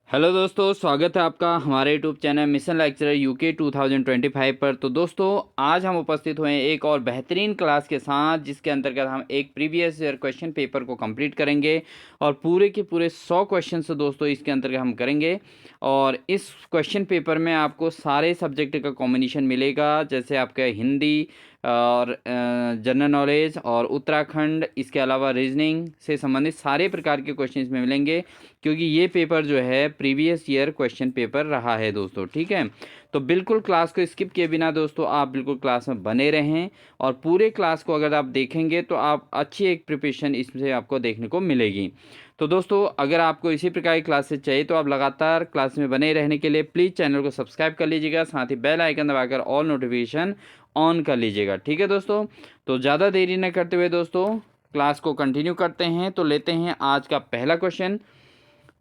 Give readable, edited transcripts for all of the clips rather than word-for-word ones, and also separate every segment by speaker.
Speaker 1: Hello दोस्तों, स्वागत है आपका हमारे YouTube channel mission lecturer UK 2025 पर। तो दोस्तों, आज हम उपस्थित हुए हैं एक और बेहतरीन क्लास के साथ, जिसके अंतर्गत हम एक प्रीवियस ईयर क्वेश्चन पेपर को कंप्लीट करेंगे और पूरे के पूरे 100 क्वेश्चन दोस्तों इसके अंतर्गत हम करेंगे। और इस क्वेश्चन पेपर में आपको सारे सब्जेक्ट का कॉम्बिनेशन मिलेगा, जैसे आपका हिंदी और जनरल नॉलेज और उत्तराखंड, इसके अलावा रीजनिंग से संबंधित सारे प्रकार के क्वेश्चन इसमें मिलेंगे, क्योंकि ये पेपर जो है प्रीवियस ईयर क्वेश्चन पेपर रहा है दोस्तों। ठीक है, तो बिल्कुल क्लास को स्किप किए बिना दोस्तों आप बिल्कुल क्लास में बने रहें, और पूरे क्लास को अगर आप देखेंगे तो आप अच्छी एक प्रिपरेशन इसमें आपको देखने को मिलेगी। तो दोस्तों, अगर आपको इसी प्रकार की क्लासेस चाहिए तो आप लगातार क्लास में बने रहने के लिए प्लीज़ चैनल को सब्सक्राइब कर लीजिएगा, साथ ही बेल आइकन दबाकर ऑल नोटिफिकेशन ऑन कर लीजिएगा। ठीक है दोस्तों, तो ज़्यादा देरी न करते हुए दोस्तों क्लास को कंटिन्यू करते हैं। तो लेते हैं आज का पहला क्वेश्चन।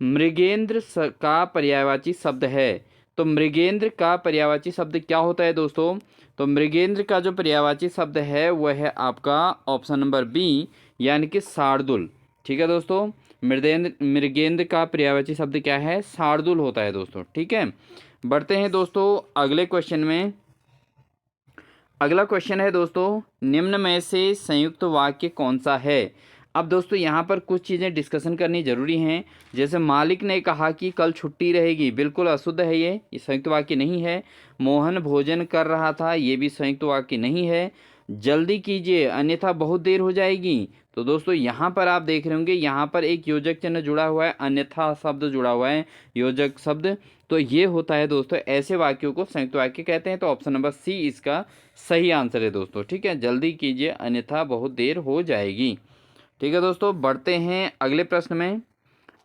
Speaker 1: मृगेंद्र का पर्यायवाची शब्द है। तो मृगेंद्र का पर्यायवाची शब्द क्या होता है दोस्तों? तो मृगेंद्र का जो पर्यायवाची शब्द है वह है आपका ऑप्शन नंबर बी, यानी कि शार्दुल। ठीक है दोस्तों, मृगेंद्र का पर्यायवाची शब्द क्या है? शार्दुल होता है दोस्तों। ठीक है, बढ़ते हैं दोस्तों अगले क्वेश्चन में। अगला क्वेश्चन है दोस्तों, निम्न में से संयुक्त वाक्य कौन सा है? अब दोस्तों यहाँ पर कुछ चीज़ें डिस्कशन करनी ज़रूरी हैं। जैसे मालिक ने कहा कि कल छुट्टी रहेगी, बिल्कुल अशुद्ध है, ये संयुक्त वाक्य नहीं है। मोहन भोजन कर रहा था, ये भी संयुक्त वाक्य नहीं है। जल्दी कीजिए अन्यथा बहुत देर हो जाएगी। तो दोस्तों यहाँ पर आप देख रहे होंगे, यहाँ पर एक योजक चिन्ह जुड़ा हुआ है, अन्यथा शब्द जुड़ा हुआ है, योजक शब्द। तो ये होता है दोस्तों, ऐसे वाक्यों को संयुक्त वाक्य कहते हैं। तो ऑप्शन नंबर सी इसका सही आंसर है दोस्तों। ठीक है, जल्दी कीजिए अन्यथा बहुत देर हो जाएगी। ठीक है दोस्तों, बढ़ते हैं अगले प्रश्न में।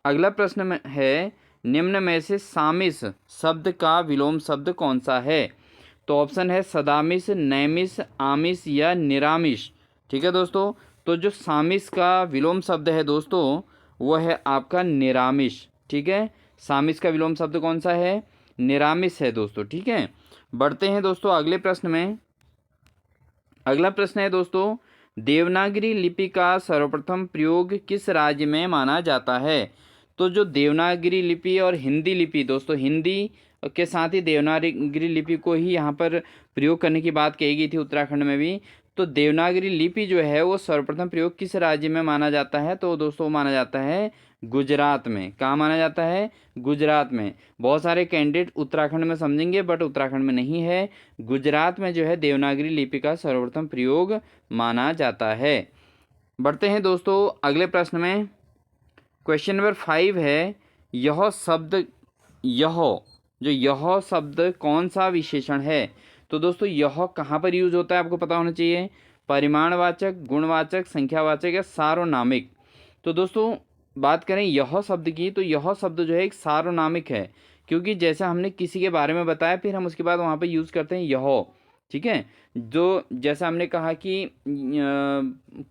Speaker 1: अगला प्रश्न में है, निम्न में से सामिस शब्द का विलोम शब्द कौन सा है? तो ऑप्शन है सदामिस, नैमिस, आमिस या निरामिष। ठीक है दोस्तों, तो जो सामिस का विलोम शब्द है दोस्तों वह है आपका निरामिष। ठीक है, सामिस का विलोम शब्द कौन सा है? निरामिष है दोस्तों। ठीक है, बढ़ते हैं दोस्तों अगले प्रश्न में। अगला प्रश्न है दोस्तों, देवनागरी लिपि का सर्वप्रथम प्रयोग किस राज्य में माना जाता है? तो जो देवनागरी लिपि और हिंदी लिपि दोस्तों, हिंदी के साथ ही देवनागरी लिपि को ही यहाँ पर प्रयोग करने की बात कही गई थी उत्तराखंड में भी। तो देवनागरी लिपि जो है वो सर्वप्रथम प्रयोग किस राज्य में माना जाता है? तो दोस्तों माना जाता है गुजरात में। कहाँ माना जाता है? गुजरात में। बहुत सारे कैंडिडेट उत्तराखंड में समझेंगे, बट उत्तराखंड में नहीं है, गुजरात में जो है देवनागरी लिपि का सर्वप्रथम प्रयोग माना जाता है। बढ़ते हैं दोस्तों अगले प्रश्न में। क्वेश्चन नंबर 5 है, यह शब्द, यह शब्द कौन सा विशेषण है? तो दोस्तों यह कहाँ पर यूज होता है आपको पता होना चाहिए। परिमाणवाचक, गुणवाचक, संख्यावाचक या सार्वनामिक। तो दोस्तों बात करें यह शब्द की, तो यह शब्द जो है एक सार्वनामिक है, क्योंकि जैसा हमने किसी के बारे में बताया फिर हम उसके बाद वहाँ पर यूज़ करते हैं यह। ठीक है, जो जैसा हमने कहा कि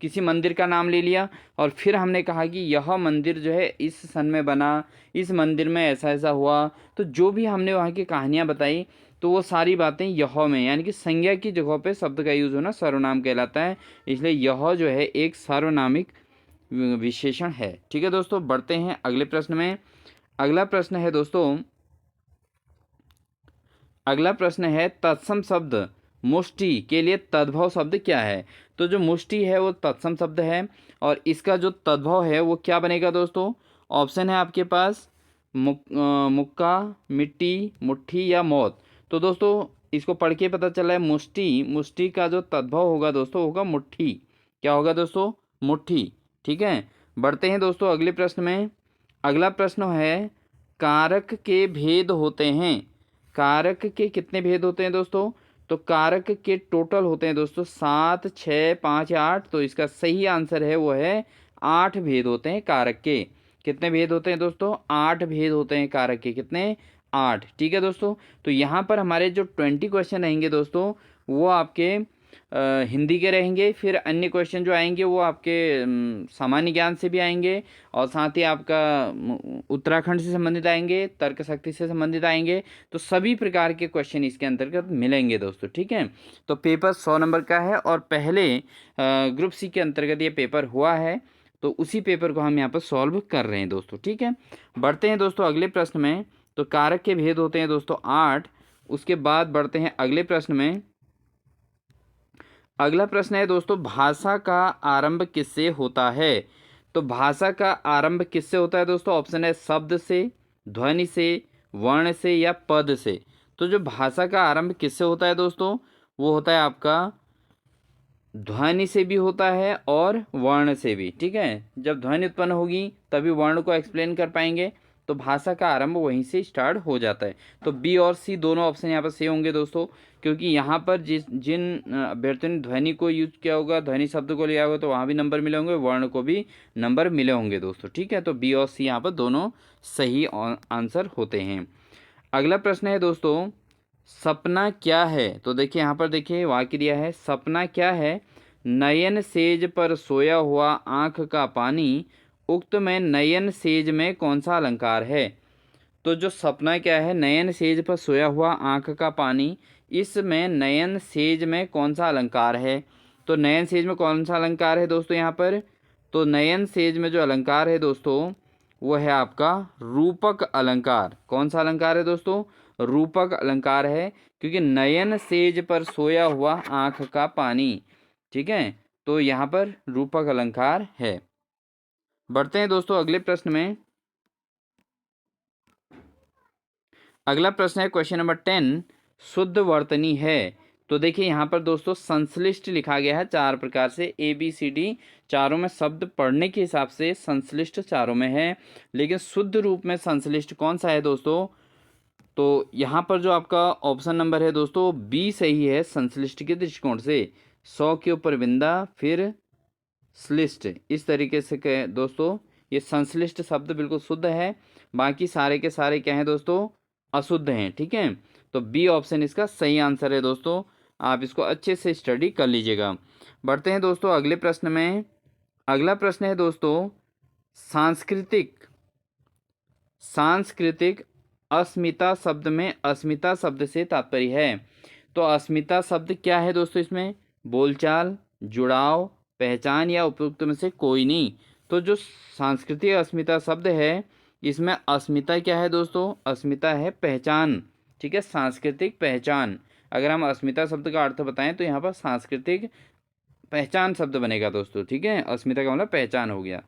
Speaker 1: किसी मंदिर का नाम ले लिया और फिर हमने कहा कि यह मंदिर जो है इस सन में बना, इस मंदिर में ऐसा ऐसा हुआ, तो जो भी हमने वहाँ की कहानियाँ बताई तो वो सारी बातें यह में, यानी कि संज्ञा की जगह पे शब्द का यूज़ होना सर्वनाम कहलाता है। इसलिए यह जो है एक सार्वनामिक विशेषण है। ठीक है दोस्तों, बढ़ते हैं अगले प्रश्न में। अगला प्रश्न है दोस्तों, अगला प्रश्न है, तत्सम शब्द मुष्टि के लिए तद्भव शब्द क्या है? तो जो मुष्टि है वो तत्सम शब्द है, और इसका जो तद्भव है वो क्या बनेगा दोस्तों? ऑप्शन है आपके पास मुक्का, मिट्टी, मुट्ठी या मौत। तो दोस्तों इसको पढ़ के पता चला है मुष्टि, मुष्टि का जो तद्भव होगा दोस्तों होगा मुट्ठी। क्या होगा दोस्तों? मुट्ठी। ठीक है, बढ़ते हैं दोस्तों अगले प्रश्न में। अगला प्रश्न है, कारक के भेद होते हैं। कारक के कितने भेद होते हैं दोस्तों? तो कारक के टोटल होते हैं दोस्तों 7, 6, 5 या 8। तो इसका सही आंसर है वो है 8 भेद होते हैं कारक के। कितने भेद होते हैं दोस्तों? 8 भेद होते हैं कारक के। कितने? 8। ठीक है दोस्तों, तो यहाँ पर हमारे जो 20 क्वेश्चन रहेंगे दोस्तों वो आपके हिंदी के रहेंगे। फिर अन्य क्वेश्चन जो आएंगे वो आपके सामान्य ज्ञान से भी आएंगे, और साथ ही आपका उत्तराखंड से संबंधित आएंगे, तर्क शक्ति से संबंधित आएंगे। तो सभी प्रकार के क्वेश्चन इसके अंतर्गत मिलेंगे दोस्तों। ठीक है, तो पेपर 100 नंबर का है, और पहले ग्रुप सी के अंतर्गत ये पेपर हुआ है। तो उसी पेपर को हम यहाँ पर सॉल्व कर रहे हैं दोस्तों। ठीक है, बढ़ते हैं दोस्तों अगले प्रश्न में। तो कारक के भेद होते हैं दोस्तों 8। उसके बाद बढ़ते हैं अगले प्रश्न में। अगला प्रश्न है दोस्तों, भाषा का आरंभ किससे होता है? तो भाषा का आरंभ किससे होता है दोस्तों? ऑप्शन है शब्द से, ध्वनि से, वर्ण से या पद से। तो जो भाषा का आरंभ किससे होता है दोस्तों, वो होता है आपका ध्वनि से भी होता है और वर्ण से भी। ठीक है, जब ध्वनि उत्पन्न होगी तभी वर्ण को एक्सप्लेन कर पाएंगे, तो भाषा का आरंभ वहीं से स्टार्ट हो जाता है। तो बी और सी दोनों ऑप्शन यहाँ पर सही होंगे दोस्तों, क्योंकि यहाँ पर जिन अभ्यर्थियों ने ध्वनि को यूज किया होगा, ध्वनि शब्द को लिया होगा, तो वहाँ भी नंबर मिले होंगे, वर्ण को भी नंबर मिले होंगे दोस्तों। ठीक है, तो बी और सी यहाँ पर दोनों सही आंसर होते हैं। अगला प्रश्न है दोस्तों, सपना क्या है? तो देखिए यहाँ पर देखिए वाक्य दिया है, सपना क्या है? नयन सेज पर सोया हुआ आँख का पानी, उक्त में नयन सेज में कौन सा अलंकार है? तो जो सपना क्या है, नयन सेज पर सोया हुआ आँख का पानी, इसमें नयन सेज में कौन सा अलंकार है? तो नयन सेज में कौन सा अलंकार है दोस्तों यहाँ पर? तो नयन सेज में जो अलंकार है दोस्तों, वो है आपका रूपक अलंकार। कौन सा अलंकार है दोस्तों? रूपक अलंकार है, क्योंकि नयन सेज पर सोया हुआ आँख का पानी। ठीक है, तो यहाँ पर रूपक अलंकार है। बढ़ते हैं दोस्तों अगले प्रश्न में। अगला प्रश्न है क्वेश्चन नंबर 10, शुद्ध वर्तनी है। तो देखिए यहाँ पर दोस्तों संश्लिष्ट लिखा गया है 4 प्रकार से, ABCD चारों में शब्द पढ़ने के हिसाब से संश्लिष्ट चारों में है, लेकिन शुद्ध रूप में संश्लिष्ट कौन सा है दोस्तों? तो यहाँ पर जो आपका ऑप्शन नंबर है दोस्तों बी सही है संश्लिष्ट के दृष्टिकोण से। 100 के ऊपर बिंदा फिर श्लिष्ट, इस तरीके से कहे दोस्तों, ये संश्लिष्ट शब्द बिल्कुल शुद्ध है, बाकी सारे के सारे क्या हैं दोस्तों? अशुद्ध हैं। ठीक है, तो बी ऑप्शन इसका सही आंसर है दोस्तों, आप इसको अच्छे से स्टडी कर लीजिएगा। बढ़ते हैं दोस्तों अगले प्रश्न में। अगला प्रश्न है दोस्तों, सांस्कृतिक अस्मिता शब्द में अस्मिता शब्द से तात्पर्य है। तो अस्मिता शब्द क्या है दोस्तों? इसमें बोलचाल, जुड़ाव, पहचान या उपयुक्त में से कोई नहीं। तो जो सांस्कृतिक अस्मिता शब्द है, इसमें अस्मिता क्या है दोस्तों? अस्मिता है पहचान। ठीक है, सांस्कृतिक पहचान। अगर हम अस्मिता शब्द का अर्थ बताएं तो यहाँ पर सांस्कृतिक पहचान शब्द बनेगा दोस्तों। ठीक है, अस्मिता का मतलब पहचान हो गया।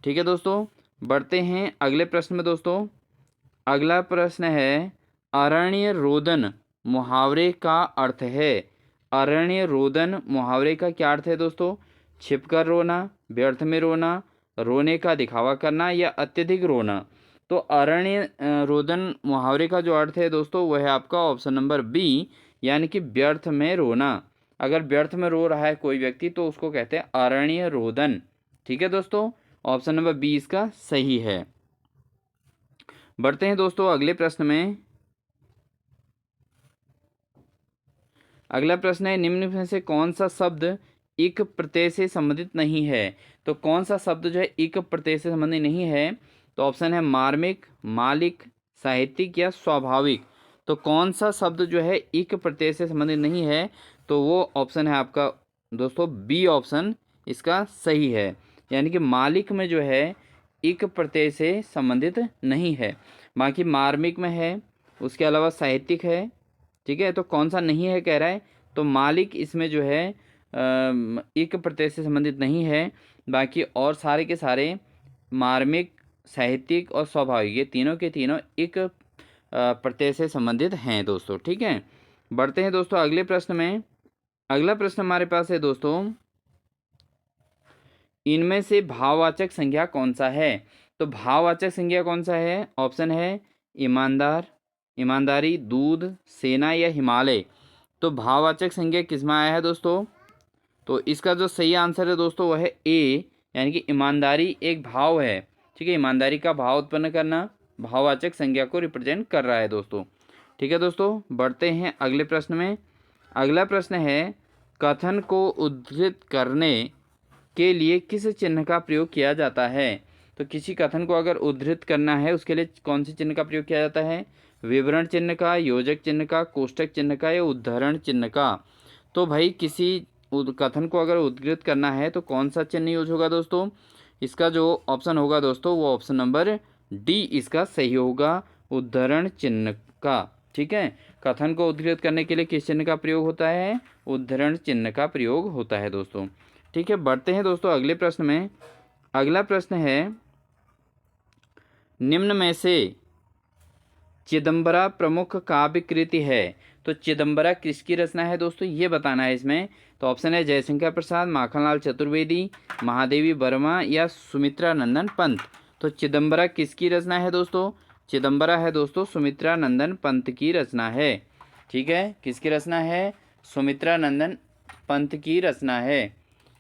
Speaker 1: ठीक है दोस्तों, बढ़ते हैं अगले प्रश्न में दोस्तों। अगला प्रश्न है, अरण्य रोदन मुहावरे का अर्थ है। अरण्य रोदन मुहावरे का क्या अर्थ है दोस्तों? छिपकर रोना, व्यर्थ में रोना, रोने का दिखावा करना या अत्यधिक रोना। तो अरण्य रोदन मुहावरे का जो अर्थ है दोस्तों, वह है आपका ऑप्शन नंबर बी, यानी कि व्यर्थ में रोना। अगर व्यर्थ में रो रहा है कोई व्यक्ति तो उसको कहते हैं अरण्य रोदन। ठीक है दोस्तों, ऑप्शन नंबर बी इसका सही है। बढ़ते हैं दोस्तों अगले प्रश्न में। अगला प्रश्न है, निम्न में से कौन सा शब्द इक प्रत्यय से संबंधित नहीं है? तो कौन सा शब्द जो है इक प्रत्यय से संबंधित नहीं है? तो ऑप्शन है मार्मिक, मालिक, साहित्यिक या स्वाभाविक। तो कौन सा शब्द जो है इक प्रत्यय से संबंधित नहीं है? तो वो ऑप्शन है आपका दोस्तों बी ऑप्शन इसका सही है, यानी कि मालिक में जो है इक प्रत्यय से संबंधित नहीं है। बाकी मार्मिक में है, उसके अलावा साहित्यिक है। ठीक है, तो कौन सा नहीं है कह रहा है? तो मालिक इसमें जो है इक प्रत्यय से संबंधित नहीं है। बाकी और सारे के सारे मार्मिक, साहित्यिक और स्वाभाविक, ये तीनों के तीनों इक प्रत्यय से संबंधित हैं दोस्तों। ठीक है, बढ़ते हैं दोस्तों अगले प्रश्न में। अगला प्रश्न हमारे पास है दोस्तों, इनमें से भाववाचक संज्ञा कौन सा है? तो भाववाचक संज्ञा कौन सा है? ऑप्शन है ईमानदार, ईमानदारी, दूध, सेना या हिमालय। तो भाववाचक संज्ञा किस में आया है दोस्तों? तो इसका जो सही आंसर है दोस्तों वह है ए, यानी कि ईमानदारी एक भाव है। ठीक है, ईमानदारी का भाव उत्पन्न करना भाववाचक संज्ञा को रिप्रेजेंट कर रहा है दोस्तों। ठीक है दोस्तों, बढ़ते हैं अगले प्रश्न में। अगला प्रश्न है, कथन को उद्धृत करने के लिए किस चिन्ह का प्रयोग किया जाता है? तो किसी कथन को अगर उद्धृत करना है उसके लिए कौन सी चिन्ह का प्रयोग किया जाता है? विवरण चिन्ह का, योजक चिन्ह का, कोष्टक चिन्ह का या उद्धरण चिन्ह का। तो भाई किसी कथन को अगर उद्धृत करना है तो कौन सा चिन्ह यूज होगा दोस्तों? इसका जो ऑप्शन होगा दोस्तों वो ऑप्शन नंबर डी इसका सही होगा, उद्धरण चिन्ह का। ठीक है, कथन को उद्धृत करने के लिए किस चिन्ह का प्रयोग होता है? उद्धरण चिन्ह का प्रयोग होता है दोस्तों। ठीक है, बढ़ते हैं दोस्तों अगले प्रश्न में। अगला प्रश्न है, निम्न में से चिदंबरा प्रमुख काव्य कृति है। तो चिदंबरा किसकी रचना है दोस्तों, ये बताना है इसमें। तो ऑप्शन है जयशंकर प्रसाद, माखनलाल चतुर्वेदी, महादेवी वर्मा या सुमित्रा नंदन पंत। तो चिदंबरा किसकी रचना है दोस्तों? चिदंबरा है दोस्तों सुमित्रा नंदन पंत की रचना है। ठीक है, किसकी रचना है? सुमित्रा नंदन पंत की रचना है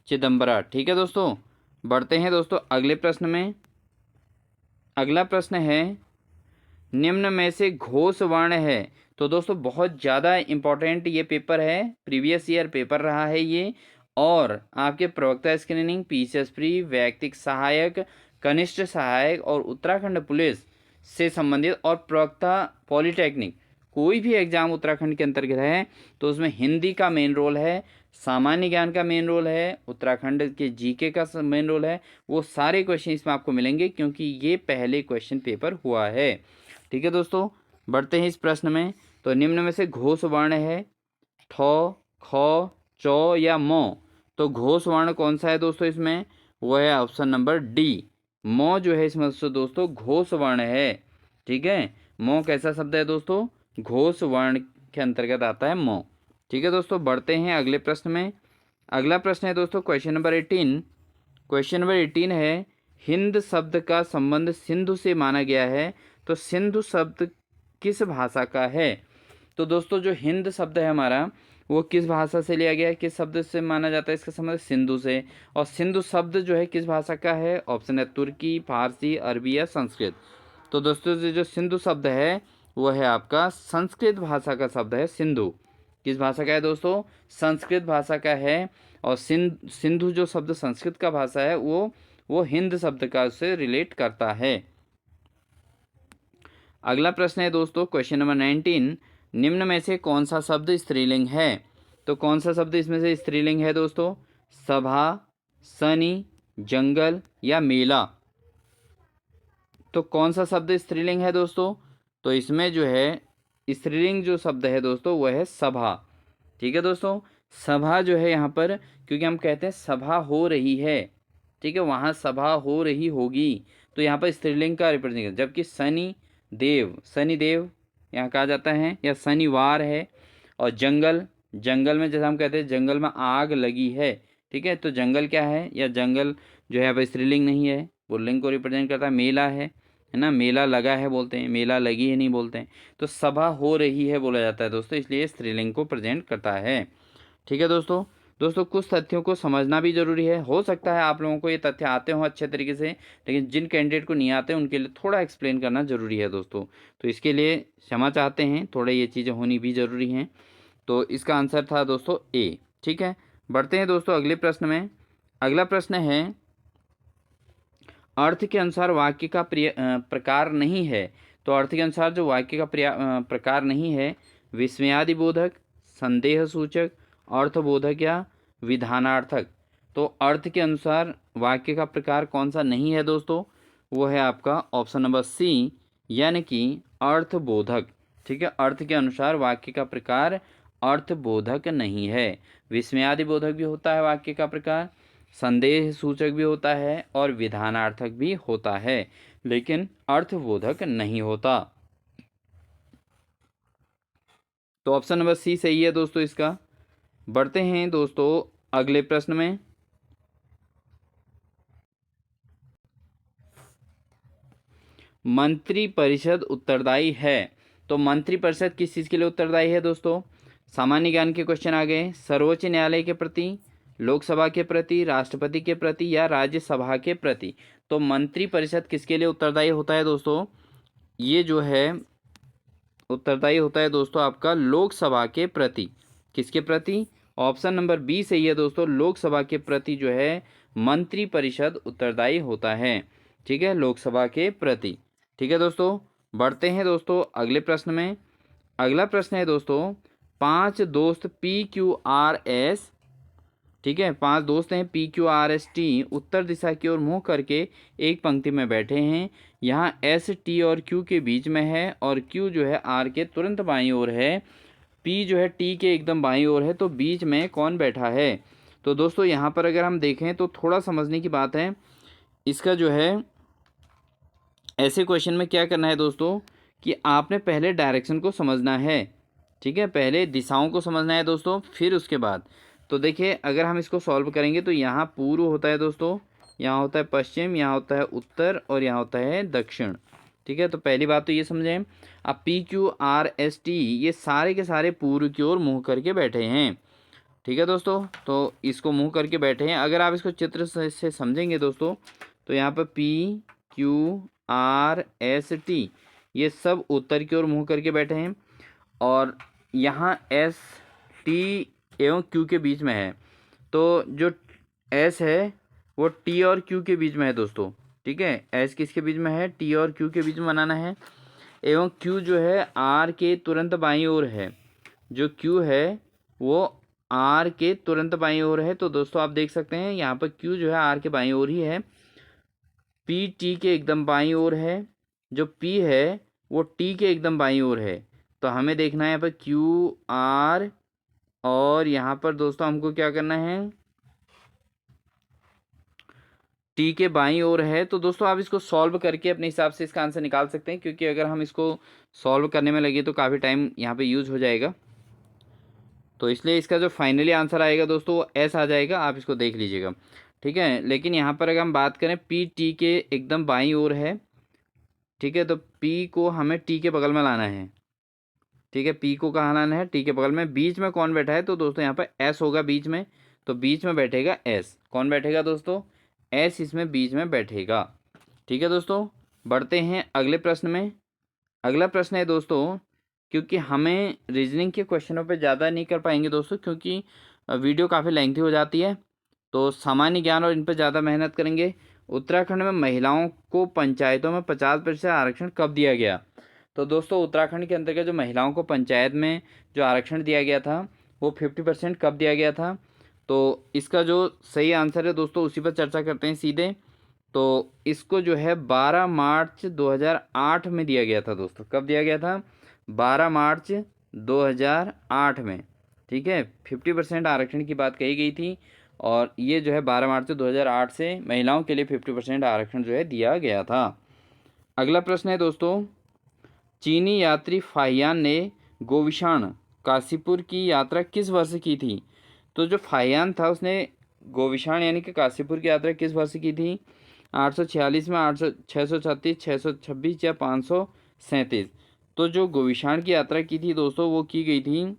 Speaker 1: चिदंबरा। ठीक है दोस्तों, बढ़ते हैं दोस्तों अगले प्रश्न में। अगला प्रश्न है, निम्न में से घोष वर्ण है। तो दोस्तों बहुत ज़्यादा इम्पोर्टेंट ये पेपर है, प्रीवियस ईयर पेपर रहा है ये, और आपके प्रवक्ता स्क्रीनिंग, पीसीएस प्री, वैयक्तिक सहायक, कनिष्ठ सहायक और उत्तराखंड पुलिस से संबंधित और प्रवक्ता पॉलिटेक्निक कोई भी एग्जाम उत्तराखंड के अंतर्गत है तो उसमें हिंदी का मेन रोल है, सामान्य ज्ञान का मेन रोल है, उत्तराखंड के जीके का मेन रोल है। वो सारे क्वेश्चन इसमें आपको मिलेंगे क्योंकि ये पहले क्वेश्चन पेपर हुआ है। ठीक है दोस्तों, बढ़ते हैं इस प्रश्न में। तो निम्न में से घोष वर्ण है ठ, ख, चौ या मौ। तो घोष वर्ण कौन सा है दोस्तों इसमें? वो है ऑप्शन नंबर डी, मौ जो है इसमें दोस्तों घोष वर्ण है। ठीक है, मौ कैसा शब्द है दोस्तों? घोष वर्ण के अंतर्गत आता है मौ। ठीक है दोस्तों, बढ़ते हैं अगले प्रश्न में। अगला प्रश्न है दोस्तों क्वेश्चन नंबर 18। क्वेश्चन नंबर 18 है, हिंद शब्द का संबंध सिंधु से माना गया है। तो सिंधु शब्द किस भाषा का है? तो दोस्तों जो हिंद शब्द है हमारा वो किस भाषा से लिया गया है, किस शब्द से माना जाता है इसका संबंध? सिंधु से। और सिंधु शब्द जो है किस भाषा का है? ऑप्शन है तुर्की, फारसी, अरबी या संस्कृत। तो दोस्तों जो सिंधु शब्द है वो है आपका संस्कृत भाषा का शब्द है। सिंधु किस भाषा का है दोस्तों? संस्कृत भाषा का है। और सिंधु जो शब्द संस्कृत का भाषा है वो हिंद शब्द का से रिलेट करता है। अगला प्रश्न है दोस्तों क्वेश्चन नंबर 19, निम्न में से कौन सा शब्द स्त्रीलिंग है? तो कौन सा शब्द इसमें से स्त्रीलिंग है दोस्तों? सभा, सनी, जंगल या मेला। तो कौन सा शब्द स्त्रीलिंग है दोस्तों? तो इसमें जो है स्त्रीलिंग जो शब्द है दोस्तों वह है सभा। ठीक है दोस्तों, सभा जो है यहाँ पर, क्योंकि हम कहते हैं सभा हो रही है, ठीक है, वहाँ सभा हो रही होगी, तो यहाँ पर स्त्रीलिंग का रिप्रेजेंट। जबकि शनिदेव यहाँ कहा जाता है, या शनिवार है। और जंगल में जैसे हम कहते हैं जंगल में आग लगी है, ठीक है, तो जंगल क्या है, या जंगल जो है यहाँ पर स्त्रीलिंग नहीं है, पुल्लिंग को रिप्रेजेंट करता है। मेला है ना, मेला लगा है बोलते हैं, मेला लगी है नहीं बोलते हैं। तो सभा हो रही है बोला जाता है दोस्तों, इसलिए स्त्रीलिंग को प्रेजेंट करता है। ठीक है दोस्तों कुछ तथ्यों को समझना भी जरूरी है। हो सकता है आप लोगों को ये तथ्य आते हों अच्छे तरीके से, लेकिन जिन कैंडिडेट को नहीं आते उनके लिए थोड़ा एक्सप्लेन करना जरूरी है दोस्तों। तो इसके लिए क्षमा चाहते हैं, थोड़ा ये चीज़ें होनी भी जरूरी हैं। तो इसका आंसर था दोस्तों ए। ठीक है, बढ़ते हैं दोस्तों अगले प्रश्न में। अगला प्रश्न है, अर्थ के अनुसार वाक्य का प्रकार नहीं है। तो अर्थ के अनुसार जो वाक्य का प्रकार नहीं है, विस्मयादिबोधक, संदेह सूचक, अर्थबोधक या विधानार्थक। तो अर्थ के अनुसार वाक्य का प्रकार कौन सा नहीं है दोस्तों? वो है आपका ऑप्शन नंबर सी, यानी कि अर्थबोधक। ठीक है, अर्थ के अनुसार वाक्य का प्रकार अर्थबोधक नहीं है। विस्मयादिबोधक भी होता है वाक्य का प्रकार, संदेह सूचक भी होता है और विधानार्थक भी होता है, लेकिन अर्थबोधक नहीं होता। तो ऑप्शन नंबर सी सही है दोस्तों इसका। बढ़ते हैं दोस्तों अगले प्रश्न में। मंत्री परिषद उत्तरदायी है। तो मंत्री परिषद किस चीज़ के लिए उत्तरदायी है दोस्तों? सामान्य ज्ञान के क्वेश्चन आ गए, सर्वोच्च न्यायालय के प्रति, लोकसभा के प्रति, राष्ट्रपति के प्रति या राज्यसभा के प्रति। तो मंत्री परिषद किसके लिए उत्तरदायी होता है दोस्तों? ये जो है उत्तरदायी होता है दोस्तों आपका लोकसभा के प्रति। किसके प्रति? ऑप्शन नंबर बी सही है दोस्तों, लोकसभा के प्रति जो है मंत्री परिषद उत्तरदायी होता है। ठीक है, लोकसभा के प्रति। ठीक है दोस्तों, बढ़ते हैं दोस्तों अगले प्रश्न में। अगला प्रश्न है दोस्तों, 5 दोस्त PQRS ठीक है, 5 दोस्त हैं, P Q R S T उत्तर दिशा की ओर मुंह करके एक पंक्ति में बैठे हैं। यहाँ एस टी और क्यू के बीच में है और क्यू जो है आर के तुरंत बाईं ओर है, पी जो है टी के एकदम बाईं ओर है, तो बीच में कौन बैठा है? तो दोस्तों यहाँ पर अगर हम देखें तो थोड़ा समझने की बात है। इसका जो है ऐसे क्वेश्चन में क्या करना है दोस्तों कि आपने पहले डायरेक्शन को समझना है। ठीक है, पहले दिशाओं को समझना है दोस्तों, फिर उसके बाद। तो देखिए अगर हम इसको सॉल्व करेंगे तो यहाँ पूर्व होता है दोस्तों, यहाँ होता है पश्चिम, यहाँ होता है उत्तर और यहाँ होता है दक्षिण। ठीक है, तो पहली बात तो ये समझें। अब P Q R S T ये सारे के सारे पूर्व की ओर मुँह करके बैठे हैं। ठीक है दोस्तों, तो इसको मुँह करके बैठे हैं। अगर आप इसको चित्र से समझेंगे दोस्तों तो यहाँ पर P Q R S T ये सब उत्तर की ओर मुँह करके बैठे हैं और यहाँ एस टी एवं क्यू के बीच में है। तो जो एस है वो टी और क्यू के बीच में है दोस्तों। ठीक है, एस किसके बीच में है? टी और क्यू के बीच में बनाना है। एवं क्यू जो है आर के तुरंत बाईं ओर है। जो क्यू है वो आर के तुरंत बाईं ओर है। तो दोस्तों आप देख सकते हैं यहाँ पर क्यू जो है आर के बाईं ओर ही है, पी टी के एकदम बाईं ओर है, जो पी है वो टी के एकदम बाईं ओर है। तो हमें देखना है यहाँ पर क्यू आर और यहाँ पर दोस्तों हमको क्या करना है, टी के बाईं ओर है। तो दोस्तों आप इसको सॉल्व करके अपने हिसाब से इसका आंसर निकाल सकते हैं, क्योंकि अगर हम इसको सॉल्व करने में लगे तो काफ़ी टाइम यहाँ पे यूज़ हो जाएगा। तो इसलिए इसका जो फाइनली आंसर आएगा दोस्तों वो एस आ जाएगा, आप इसको देख लीजिएगा। ठीक है, लेकिन यहाँ पर अगर हम बात करें पी टी के एकदम बाईं ओर है। ठीक है, तो पी को हमें टी के बगल में लाना है। ठीक है, पी को कहाँ लाना है? टी के बगल में। बीच में कौन बैठा है? तो दोस्तों यहाँ पर एस होगा बीच में, तो बीच में बैठेगा एस। कौन बैठेगा दोस्तों? एस इसमें बीच में बैठेगा। ठीक है दोस्तों, बढ़ते हैं अगले प्रश्न में। अगला प्रश्न है दोस्तों, क्योंकि हमें रीजनिंग के क्वेश्चनों पे ज़्यादा नहीं कर पाएंगे दोस्तों, क्योंकि वीडियो काफ़ी लेंथी हो जाती है, तो सामान्य ज्ञान और इन पर ज़्यादा मेहनत करेंगे। उत्तराखंड में महिलाओं को पंचायतों में 50% आरक्षण कब दिया गया? तो दोस्तों उत्तराखंड के अंतर्गत जो महिलाओं को पंचायत में जो आरक्षण दिया गया था वो 50% कब दिया गया था? तो इसका जो सही आंसर है दोस्तों उसी पर चर्चा करते हैं सीधे। तो इसको जो है 12 मार्च 2008 में दिया गया था दोस्तों। कब दिया गया था? 12 मार्च 2008 में। ठीक है, 50% आरक्षण की बात कही गई थी और ये जो है 12 मार्च 2008 से महिलाओं के लिए 50% आरक्षण जो है दिया गया था। अगला प्रश्न है दोस्तों, चीनी यात्री फाहियान ने गोविशाण काशीपुर की यात्रा किस वर्ष की थी? तो जो फाहियान था उसने गोविशाण यानी कि काशीपुर की यात्रा किस वर्ष की थी? 846 में, 800, 636, 626 या 537? तो जो गोविशाण की यात्रा की थी दोस्तों वो की गई थी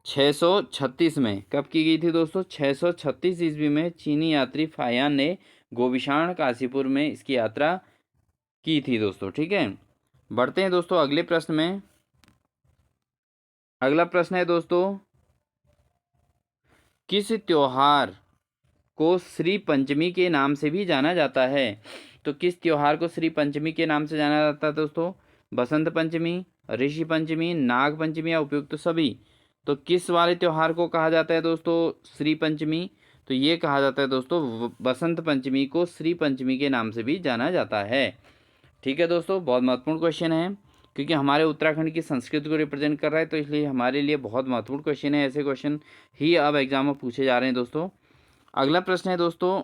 Speaker 1: 636 में। कब की गई थी दोस्तों? 636 ईस्वी में चीनी यात्री फाहियान ने गोविशाण काशीपुर में इसकी यात्रा की थी दोस्तों। ठीक है, बढ़ते हैं दोस्तों अगले प्रश्न में। अगला प्रश्न है दोस्तों, किस त्योहार को श्री पंचमी के नाम से भी जाना जाता है? तो किस त्योहार को श्री पंचमी के नाम से जाना जाता है दोस्तों? बसंत पंचमी, ऋषि पंचमी, नाग पंचमी या उपयुक्त सभी? तो किस वाले त्योहार को कहा जाता है दोस्तों श्री पंचमी? तो ये कहा जाता है दोस्तों बसंत पंचमी को श्री पंचमी के नाम से भी जाना जाता है। ठीक है दोस्तों, बहुत महत्वपूर्ण क्वेश्चन है, क्योंकि हमारे उत्तराखंड की संस्कृति को रिप्रेजेंट कर रहा है, तो इसलिए हमारे लिए बहुत महत्वपूर्ण क्वेश्चन है। ऐसे क्वेश्चन ही अब एग्जाम में पूछे जा रहे हैं दोस्तों। अगला प्रश्न है दोस्तों,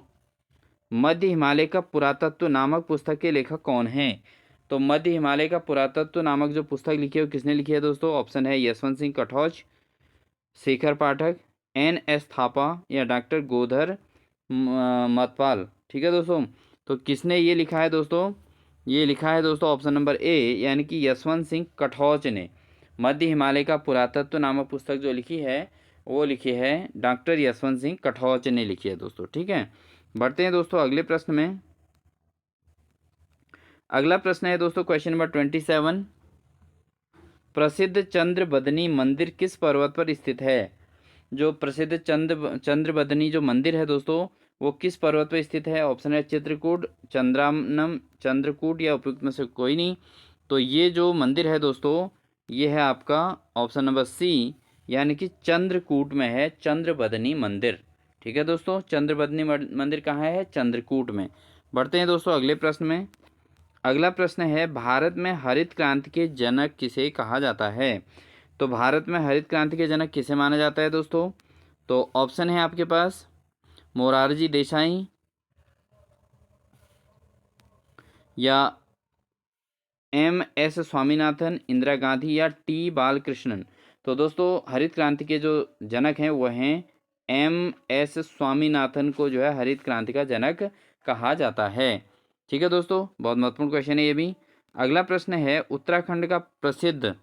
Speaker 1: मध्य हिमालय का पुरातत्व नामक पुस्तक के लेखक कौन हैं? तो मध्य हिमालय का पुरातत्व नामक जो पुस्तक लिखी है वो किसने लिखी है दोस्तों? ऑप्शन है यशवंत सिंह कटौच, शेखर पाठक, NS थापा या डॉक्टर गोधर मतपाल। ठीक है दोस्तों, तो किसने ये लिखा है दोस्तों? ये लिखा है दोस्तों ऑप्शन नंबर ए, यानी कि यशवंत सिंह कटौच ने मध्य हिमालय का पुरातत्व नामक पुस्तक जो लिखी है वो लिखी है डॉक्टर यशवंत सिंह कटौच ने लिखी है दोस्तों। ठीक है, बढ़ते हैं दोस्तों अगले प्रश्न में। अगला प्रश्न है दोस्तों क्वेश्चन नंबर 27, प्रसिद्ध चंद्रबदनी मंदिर किस पर्वत पर स्थित है? जो प्रसिद्ध चंद्रबदनी जो मंदिर है दोस्तों वो किस पर्वत पर स्थित है? ऑप्शन है चित्रकूट, चंद्रानम, चंद्रकूट या उपयुक्त में से कोई नहीं। तो ये जो मंदिर है दोस्तों ये है आपका ऑप्शन नंबर सी, यानी कि चंद्रकूट में है चंद्रबदनी मंदिर। ठीक है दोस्तों, चंद्रबदनी मंदिर कहाँ है? चंद्रकूट में। बढ़ते हैं दोस्तों अगले प्रश्न में। अगला प्रश्न है, भारत में हरित क्रांति के जनक किसे कहा जाता है? तो भारत में हरित क्रांति के जनक किसे माना जाता है दोस्तों? तो ऑप्शन है आपके पास मोरारजी देसाई, या MS स्वामीनाथन, इंदिरा गांधी, या T बालकृष्णन। तो दोस्तों हरित क्रांति के जो जनक हैं वो हैं MS स्वामीनाथन को जो है हरित क्रांति का जनक कहा जाता है। ठीक है दोस्तों, बहुत महत्वपूर्ण क्वेश्चन है ये भी। अगला प्रश्न है, उत्तराखंड का प्रसिद्ध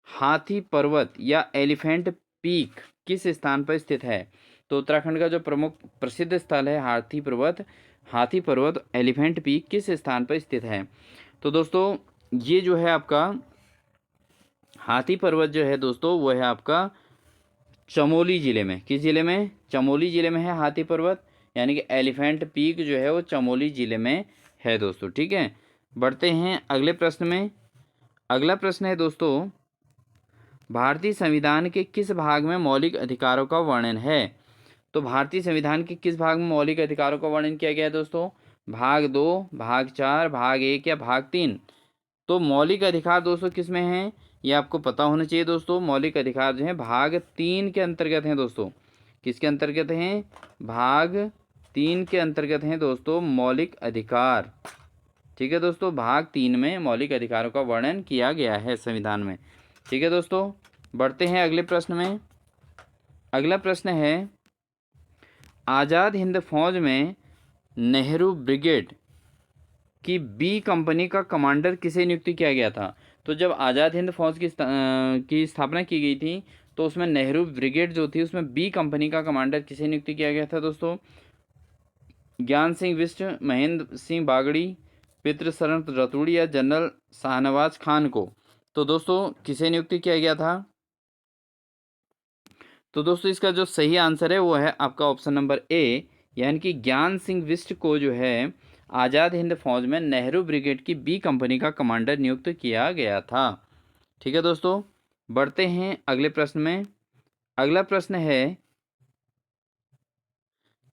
Speaker 1: हाथी पर्वत या एलिफेंट पीक किस स्थान पर स्थित है? तो उत्तराखंड का जो प्रमुख प्रसिद्ध स्थल है हाथी पर्वत एलिफेंट पीक किस स्थान पर स्थित है? तो दोस्तों ये जो है आपका हाथी पर्वत जो है दोस्तों वो है आपका चमोली ज़िले में। किस ज़िले में? चमोली ज़िले में है हाथी पर्वत, यानी कि एलिफेंट पीक जो है वो चमोली ज़िले में है दोस्तों। ठीक है, बढ़ते हैं अगले प्रश्न में। अगला प्रश्न है दोस्तों, भारतीय संविधान के किस भाग में मौलिक अधिकारों का वर्णन है? तो भारतीय संविधान के किस भाग में मौलिक अधिकारों का वर्णन किया गया है दोस्तों? भाग 2, भाग 4, भाग 1 या भाग 3? तो मौलिक अधिकार दोस्तों किस में हैं ये आपको पता होना चाहिए दोस्तों। मौलिक अधिकार जो है भाग 3 के अंतर्गत हैं दोस्तों। किसके अंतर्गत हैं? भाग 3 के अंतर्गत हैं दोस्तों मौलिक अधिकार। ठीक है दोस्तों, भाग 3 में मौलिक अधिकारों का वर्णन किया गया है संविधान में। ठीक है दोस्तों, बढ़ते हैं अगले प्रश्न में। अगला प्रश्न है, आज़ाद हिंद फौज में नेहरू ब्रिगेड की बी कंपनी का कमांडर किसे नियुक्त किया गया था? तो जब आज़ाद हिंद फौज की स्थापना की गई थी तो उसमें नेहरू ब्रिगेड जो थी उसमें बी कंपनी का कमांडर किसे नियुक्त किया गया था दोस्तों? ज्ञान सिंह बिष्ट, महेंद्र सिंह बागड़ी, पितृशरण रतूड़ी, या जनरल शाहनवाज खान को? तो दोस्तों किसे नियुक्त किया गया था? तो दोस्तों इसका जो सही आंसर है वो है आपका ऑप्शन नंबर ए, यानी कि ज्ञान सिंह बिष्ट को जो है आज़ाद हिंद फौज में नेहरू ब्रिगेड की बी कंपनी का कमांडर नियुक्त किया गया था। ठीक है दोस्तों, बढ़ते हैं अगले प्रश्न में। अगला प्रश्न है,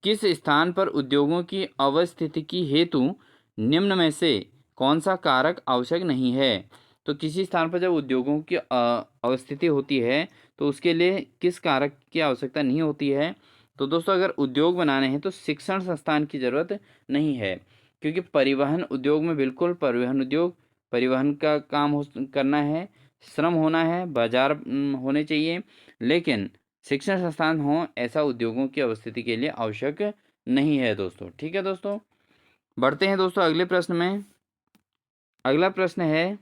Speaker 1: किस स्थान पर उद्योगों की अवस्थिति हेतु निम्न में से कौन सा कारक आवश्यक नहीं है? तो किसी स्थान पर जब उद्योगों की अवस्थिति होती है तो उसके लिए किस कारक की आवश्यकता नहीं होती है? तो दोस्तों अगर उद्योग बनाने हैं तो शिक्षण संस्थान की ज़रूरत नहीं है, क्योंकि परिवहन उद्योग में बिल्कुल परिवहन का काम करना है, श्रम होना है, बाजार होने चाहिए, लेकिन शिक्षण संस्थान हो ऐसा उद्योगों की अवस्थिति के लिए आवश्यक नहीं है दोस्तों। ठीक है दोस्तों, बढ़ते हैं दोस्तों अगले प्रश्न में। अगला प्रश्न है,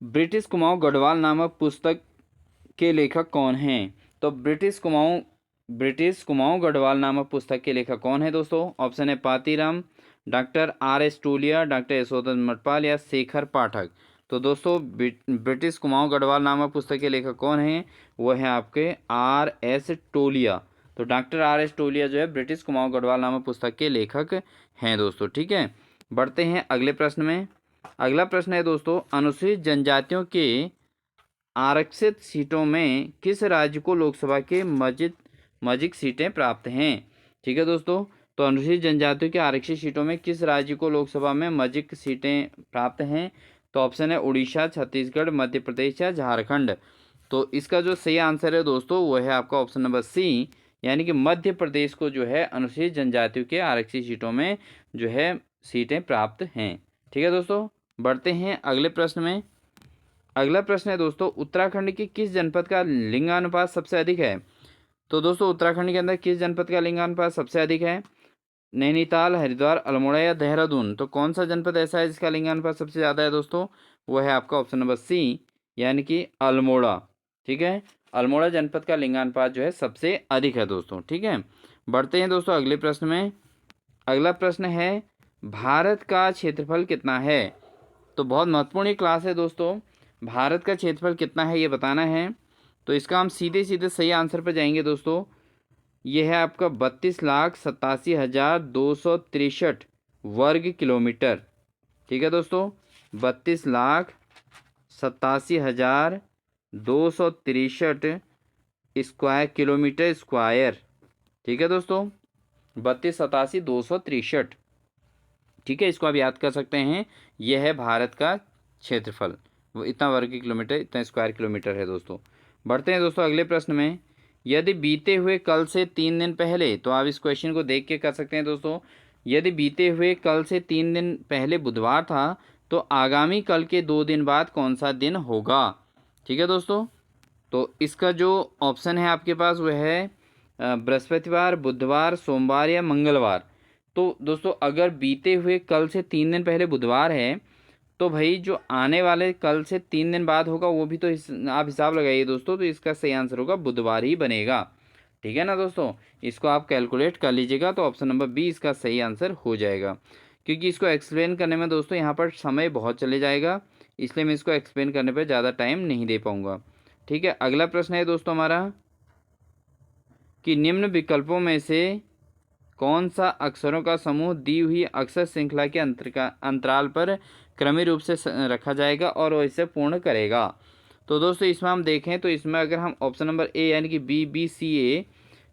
Speaker 1: ब्रिटिश कुमाऊं गढ़वाल नामक पुस्तक के लेखक कौन हैं? तो ब्रिटिश कुमाऊं गढ़वाल नामक पुस्तक के लेखक कौन है दोस्तों? ऑप्शन है पातीराम, डॉक्टर RS टोलिया, डॉक्टर यशोधन मटपाल, या शेखर पाठक। तो दोस्तों ब्रिटिश कुमाऊं गढ़वाल नामक पुस्तक के लेखक कौन हैं? वो है आपके RS टोलिया। तो डॉक्टर RS टोलिया जो है ब्रिटिश कुमाऊं गढ़वाल नामक पुस्तक के लेखक हैं दोस्तों। ठीक है, बढ़ते हैं अगले प्रश्न में। अगला प्रश्न है दोस्तों, अनुसूचित जनजातियों के आरक्षित सीटों में किस राज्य को लोकसभा के मजिक सीटें प्राप्त हैं? ठीक है दोस्तों, तो अनुसूचित जनजातियों के आरक्षित सीटों में किस राज्य को लोकसभा में मजिक सीटें प्राप्त हैं? तो ऑप्शन है उड़ीसा, छत्तीसगढ़, मध्य प्रदेश, या झारखंड। तो इसका जो सही आंसर है दोस्तों वो है आपका ऑप्शन नंबर सी, यानी कि मध्य प्रदेश को जो है अनुसूचित जनजातियों के आरक्षित सीटों में जो है सीटें प्राप्त हैं। ठीक है दोस्तों, बढ़ते हैं अगले प्रश्न में। अगला प्रश्न है दोस्तों, उत्तराखंड के किस जनपद का लिंगानुपात सबसे अधिक है? तो दोस्तों उत्तराखंड के अंदर किस जनपद का लिंगानुपात सबसे अधिक है? नैनीताल, हरिद्वार, अल्मोड़ा, या देहरादून? तो कौन सा जनपद ऐसा है जिसका लिंगानुपात सबसे ज़्यादा है दोस्तों? वो है आपका ऑप्शन नंबर सी, यानी कि अल्मोड़ा। ठीक है, अल्मोड़ा जनपद का लिंगानुपात जो है सबसे अधिक है दोस्तों। ठीक है, बढ़ते हैं दोस्तों अगले प्रश्न में। अगला प्रश्न है, भारत का क्षेत्रफल कितना है? तो बहुत महत्वपूर्ण क्लास है दोस्तों। भारत का क्षेत्रफल कितना है ये बताना है, तो इसका हम सीधे सीधे सही आंसर पर जाएंगे दोस्तों। ये है आपका 32,87,263 वर्ग किलोमीटर। ठीक है दोस्तों, 32,87,263 स्क्वायर किलोमीटर स्क्वायर। ठीक है दोस्तों, 32,87,263। ठीक है, इसको आप याद कर सकते हैं, यह है भारत का क्षेत्रफल, वो इतना वर्ग किलोमीटर, इतना स्क्वायर किलोमीटर है दोस्तों। बढ़ते हैं दोस्तों अगले प्रश्न में। यदि बीते हुए कल से 3 दिन पहले, तो आप इस क्वेश्चन को देख के कर सकते हैं दोस्तों। यदि बीते हुए कल से 3 दिन पहले बुधवार था, तो आगामी कल के 2 दिन बाद कौन सा दिन होगा। ठीक है दोस्तों, तो इसका जो ऑप्शन है आपके पास वह है बृहस्पतिवार, बुधवार, सोमवार या मंगलवार। तो दोस्तों अगर बीते हुए कल से 3 दिन पहले बुधवार है, तो भाई जो आने वाले कल से 3 दिन बाद होगा वो भी तो आप हिसाब लगाइए दोस्तों। तो इसका सही आंसर होगा बुधवार ही बनेगा। ठीक है ना दोस्तों, इसको आप कैलकुलेट कर लीजिएगा, तो ऑप्शन नंबर बी इसका सही आंसर हो जाएगा। क्योंकि इसको एक्सप्लेन करने में दोस्तों यहाँ पर समय बहुत चले जाएगा, इसलिए मैं इसको एक्सप्लेन करने पर ज़्यादा टाइम नहीं दे पाऊँगा। ठीक है, अगला प्रश्न है दोस्तों हमारा कि निम्न विकल्पों में से कौन सा अक्षरों का समूह दी हुई अक्षर श्रृंखला के अंतराल पर क्रमिक रूप से रखा जाएगा और वो इसे पूर्ण करेगा। तो दोस्तों इसमें हम देखें तो इसमें अगर हम ऑप्शन नंबर ए यानी कि BBCA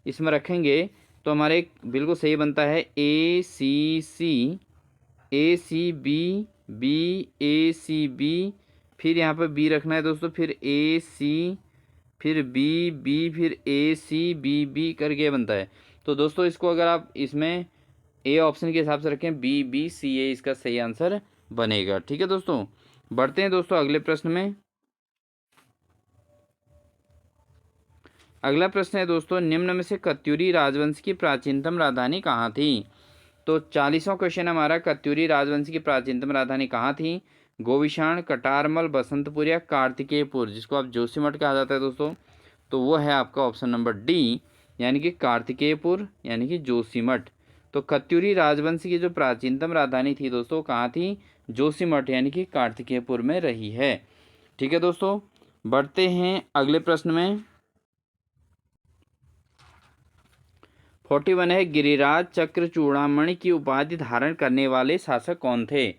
Speaker 1: इसमें रखेंगे, तो हमारे बिल्कुल सही बनता है ACC, ACB, BACB, फिर यहाँ पर B रखना है दोस्तों, फिर AC, फिर B, फिर ACBB करके बनता है। तो दोस्तों इसको अगर आप इसमें ए ऑप्शन के हिसाब से रखें, BBCA इसका सही आंसर बनेगा। ठीक है दोस्तों, बढ़ते हैं दोस्तों अगले प्रश्न में। अगला प्रश्न है दोस्तों, निम्न में से कत्यूरी राजवंश की प्राचीनतम राजधानी कहाँ थी। तो 40वां क्वेश्चन हमारा, कत्यूरी राजवंश की प्राचीनतम राजधानी कहाँ थी। गोविशाण, कटारमल, बसंतपुर या कार्तिकेयपुर, जिसको आप जोशीमठ कहा जाता है दोस्तों। तो वो है आपका ऑप्शन नंबर डी, यानी कि कार्तिकेयपुर यानी कि जोशीमठ। तो कत्यूरी राजवंश की जो प्राचीनतम राजधानी थी दोस्तों कहाँ थी, जोशीमठ यानी कि कार्तिकेयपुर में रही है। ठीक है दोस्तों, बढ़ते हैं अगले प्रश्न में। 41 है, गिरिराज चक्र चूड़ामणि की उपाधि धारण करने वाले शासक कौन थे।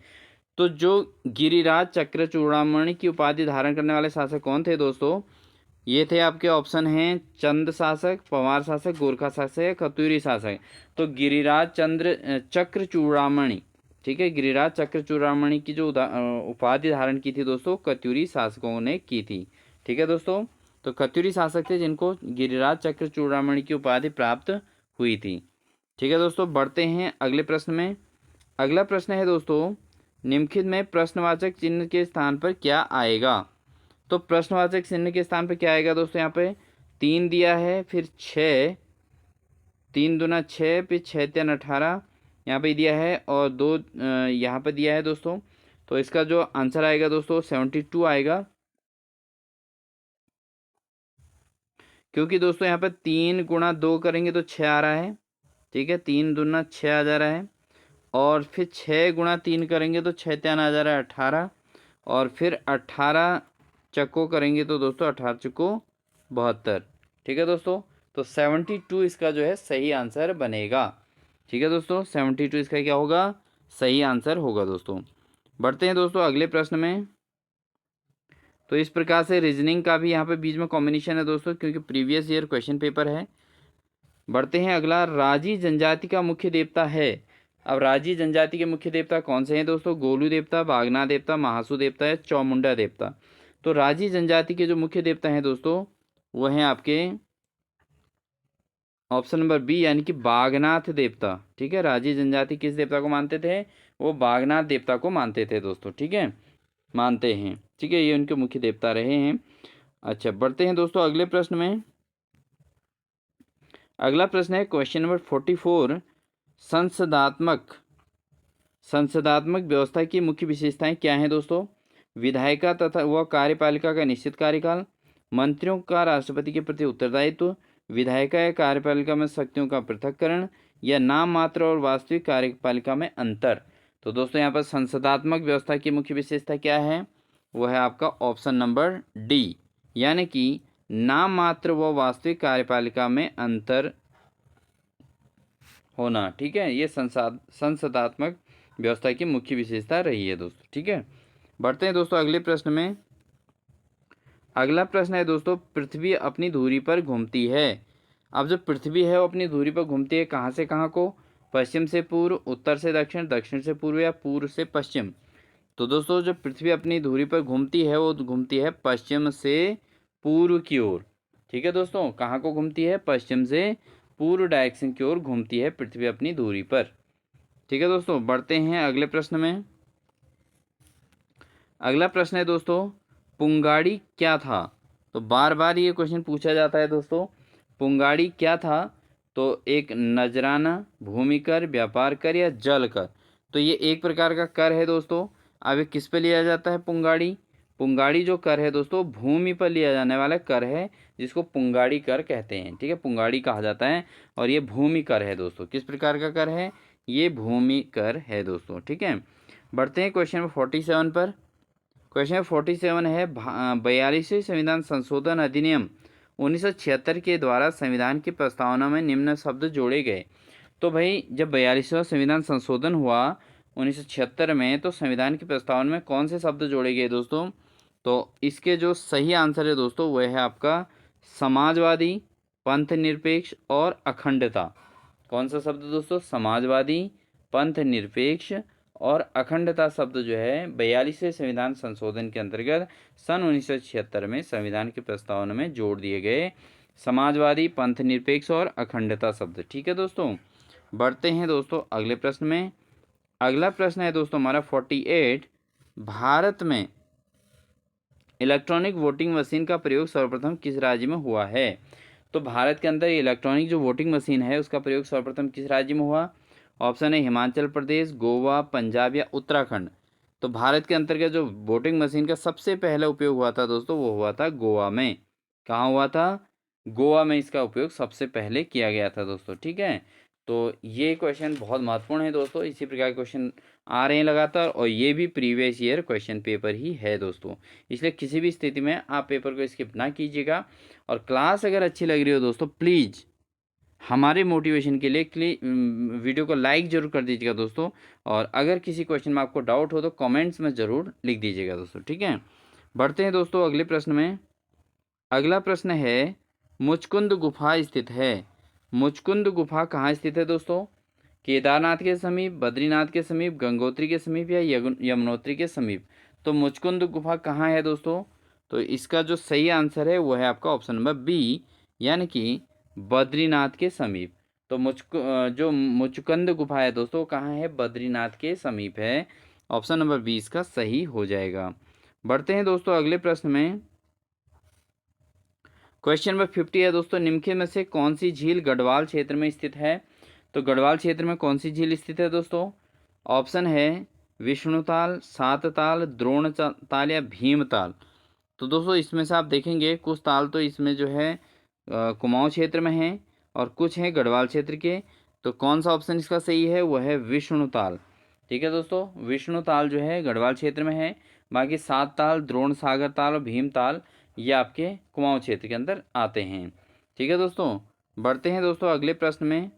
Speaker 1: तो जो गिरिराज चक्र चूड़ामणि की उपाधि धारण करने वाले शासक कौन थे दोस्तों, ये थे आपके ऑप्शन हैं चंद शासक, पवार शासक, गोरखा शासक या कत्यूरी शासक। तो गिरिराज चक्र चूड़ामणि, ठीक है, गिरिराज चक्र चूड़ामणि की जो उपाधि धारण की थी दोस्तों कत्यूरी शासकों ने की थी। ठीक है दोस्तों, तो कत्यूरी शासक थे जिनको गिरिराज चक्र चूड़ामणि की उपाधि प्राप्त हुई थी। ठीक है दोस्तों, बढ़ते हैं अगले प्रश्न में। अगला प्रश्न है दोस्तों, निम्नलिखित में प्रश्नवाचक चिन्ह के स्थान पर क्या आएगा। तो प्रश्नवाचक चिन्ह के स्थान पर क्या आएगा दोस्तों, यहाँ पे 3 दिया है, फिर 6, 3 दूना 6, फिर 6 3 18 यहाँ पे दिया है, और 2 यहाँ पे दिया है दोस्तों। तो इसका जो आंसर आएगा दोस्तों 72 आएगा, क्योंकि दोस्तों यहाँ पर 3 गुणा 2 करेंगे तो 6 आ रहा है। ठीक है, 3 दूना 6 आ जा रहा है, और फिर 6 गुणा 3 करेंगे तो 6 3 आ जा रहा है 18, और फिर 18 चक्को करेंगे तो दोस्तों 18 चक्को 72। ठीक है दोस्तों, तो 72 इसका जो है सही आंसर बनेगा। ठीक है दोस्तों, 72 इसका क्या होगा, सही आंसर होगा दोस्तों। बढ़ते हैं दोस्तों अगले प्रश्न में। तो इस प्रकार से रीजनिंग का भी यहाँ पे बीच में कॉम्बिनेशन है दोस्तों, क्योंकि प्रीवियस ईयर क्वेश्चन पेपर है। बढ़ते हैं अगला, राजी जनजाति का मुख्य देवता है। अब राजी जनजाति के मुख्य देवता कौन से हैं दोस्तों, गोलू देवता, बागना देवता, महासू देवता या चौमुंडा देवता। तो राजी जनजाति के जो मुख्य देवता हैं दोस्तों वो हैं आपके ऑप्शन नंबर बी, यानी कि बागनाथ देवता। ठीक है, राजी जनजाति किस देवता को मानते थे, वो बागनाथ देवता को मानते थे दोस्तों। ठीक है, मानते हैं। ठीक है, ये उनके मुख्य देवता रहे हैं। अच्छा, बढ़ते हैं दोस्तों अगले प्रश्न में। अगला प्रश्न है क्वेश्चन नंबर 44, संसदात्मक व्यवस्था की मुख्य विशेषताएं क्या हैं दोस्तों। विधायिका तथा व कार्यपालिका का निश्चित कार्यकाल, मंत्रियों का राष्ट्रपति के प्रति उत्तरदायित्व, विधायिका या कार्यपालिका में शक्तियों का पृथक्करण, या नाम मात्र और वास्तविक कार्यपालिका में अंतर। तो दोस्तों यहाँ पर संसदात्मक व्यवस्था की मुख्य विशेषता क्या है, वो है आपका ऑप्शन नंबर डी, यानी कि नाम मात्र व वास्तविक कार्यपालिका में अंतर होना। ठीक है, ये संसदात्मक व्यवस्था की मुख्य विशेषता रही है दोस्तों। ठीक है, बढ़ते हैं दोस्तों अगले प्रश्न में। अगला प्रश्न है दोस्तों, पृथ्वी अपनी धुरी पर घूमती है। अब जो पृथ्वी है वो अपनी धुरी पर घूमती है कहाँ से कहाँ को? पश्चिम से पूर्व, उत्तर से दक्षिण, दक्षिण से पूर्व या पूर्व से पश्चिम। तो दोस्तों जो पृथ्वी अपनी धुरी पर घूमती है वो घूमती है पश्चिम से पूर्व की ओर। ठीक है दोस्तों, कहाँ को घूमती है? पश्चिम से पूर्व डायरेक्शन की ओर घूमती है पृथ्वी अपनी धुरी पर। ठीक है दोस्तों, बढ़ते हैं अगले प्रश्न में। अगला प्रश्न है दोस्तों, पुंगाड़ी क्या था? तो बार बार ये क्वेश्चन पूछा जाता है दोस्तों, पुंगाड़ी क्या था? तो एक नजराना, भूमि कर, व्यापार कर या जल कर। तो ये एक प्रकार का कर है दोस्तों। अब ये किस पे लिया जाता है पुंगाड़ी? पुंगाड़ी जो कर है दोस्तों भूमि पर लिया जाने वाला कर है, जिसको पुंगाड़ी कर कहते हैं। ठीक है, पुंगाड़ी कहा जाता है और ये भूमि कर है दोस्तों। किस प्रकार का कर है? ये भूमि कर है दोस्तों। ठीक है, बढ़ते हैं क्वेश्चन नंबर 47 पर। क्वेश्चन 47 है, 42वें संविधान संशोधन अधिनियम 1976 के द्वारा संविधान की प्रस्तावना में निम्न शब्द जोड़े गए। तो भाई जब 42वां संविधान संशोधन हुआ 1976 में, तो संविधान की प्रस्तावना में कौन से शब्द जोड़े गए दोस्तों? तो इसके जो सही आंसर है दोस्तों वह है आपका समाजवादी, पंथ निरपेक्ष और अखंडता। कौन सा शब्द दोस्तों? समाजवादी, पंथ निरपेक्ष और अखंडता शब्द जो है 42वें संविधान संशोधन के अंतर्गत सन 1976 में संविधान की प्रस्तावना में जोड़ दिए गए। समाजवादी, पंथ निरपेक्ष और अखंडता शब्द। ठीक है दोस्तों, बढ़ते हैं दोस्तों अगले प्रश्न में। अगला प्रश्न है दोस्तों हमारा 48, भारत में इलेक्ट्रॉनिक वोटिंग मशीन का प्रयोग सर्वप्रथम किस राज्य में हुआ है? तो भारत के अंदर इलेक्ट्रॉनिक जो वोटिंग मशीन है उसका प्रयोग सर्वप्रथम किस राज्य में हुआ? ऑप्शन है हिमाचल प्रदेश, गोवा, पंजाब या उत्तराखंड। तो भारत के अंतर्गत जो वोटिंग मशीन का सबसे पहला उपयोग हुआ था दोस्तों वो हुआ था गोवा में। कहाँ हुआ था? गोवा में इसका उपयोग सबसे पहले किया गया था दोस्तों। ठीक है, तो ये क्वेश्चन बहुत महत्वपूर्ण है दोस्तों। इसी प्रकार के क्वेश्चन आ रहे हैं लगातार और ये भी प्रीवियस ईयर क्वेश्चन पेपर ही है दोस्तों। इसलिए किसी भी स्थिति में आप पेपर को स्किप ना कीजिएगा। और क्लास अगर अच्छी लग रही हो दोस्तों प्लीज़ हमारे मोटिवेशन के लिए वीडियो को लाइक ज़रूर कर दीजिएगा दोस्तों। और अगर किसी क्वेश्चन में आपको डाउट हो तो कमेंट्स में ज़रूर लिख दीजिएगा दोस्तों। ठीक है, बढ़ते हैं दोस्तों अगले प्रश्न में। अगला प्रश्न है, मुचकुंद गुफा स्थित है। मुचकुंद गुफा कहाँ स्थित है दोस्तों? केदारनाथ के समीप, बद्रीनाथ के समीप, गंगोत्री के समीप या यमुनोत्री के समीप। तो मुचकुंद गुफा कहाँ है दोस्तों? तो इसका जो सही आंसर है वो है आपका ऑप्शन नंबर बी, यानी कि बद्रीनाथ के समीप। तो जो मुचकुंद गुफा है दोस्तों कहाँ है? बद्रीनाथ के समीप है। ऑप्शन नंबर बी इसका सही हो जाएगा। बढ़ते हैं दोस्तों अगले प्रश्न में। क्वेश्चन नंबर 50 है दोस्तों, निम्नलिखित में से कौन सी झील गढ़वाल क्षेत्र में स्थित है? तो गढ़वाल क्षेत्र में कौन सी झील स्थित है दोस्तों? ऑप्शन है विष्णुताल, सातताल, द्रोणताल या भीमताल। तो दोस्तों इसमें से आप देखेंगे कुछ ताल तो इसमें जो है कुमाऊं क्षेत्र में है और कुछ है गढ़वाल क्षेत्र के। तो कौन सा ऑप्शन इसका सही है? वो है विष्णुताल। ठीक है दोस्तों, विष्णुताल जो है गढ़वाल क्षेत्र में है। बाकी सात ताल, द्रोण सागर ताल और भीमताल ये आपके कुमाऊं क्षेत्र के अंदर आते हैं। ठीक है दोस्तों, बढ़ते हैं दोस्तों अगले प्रश्न में।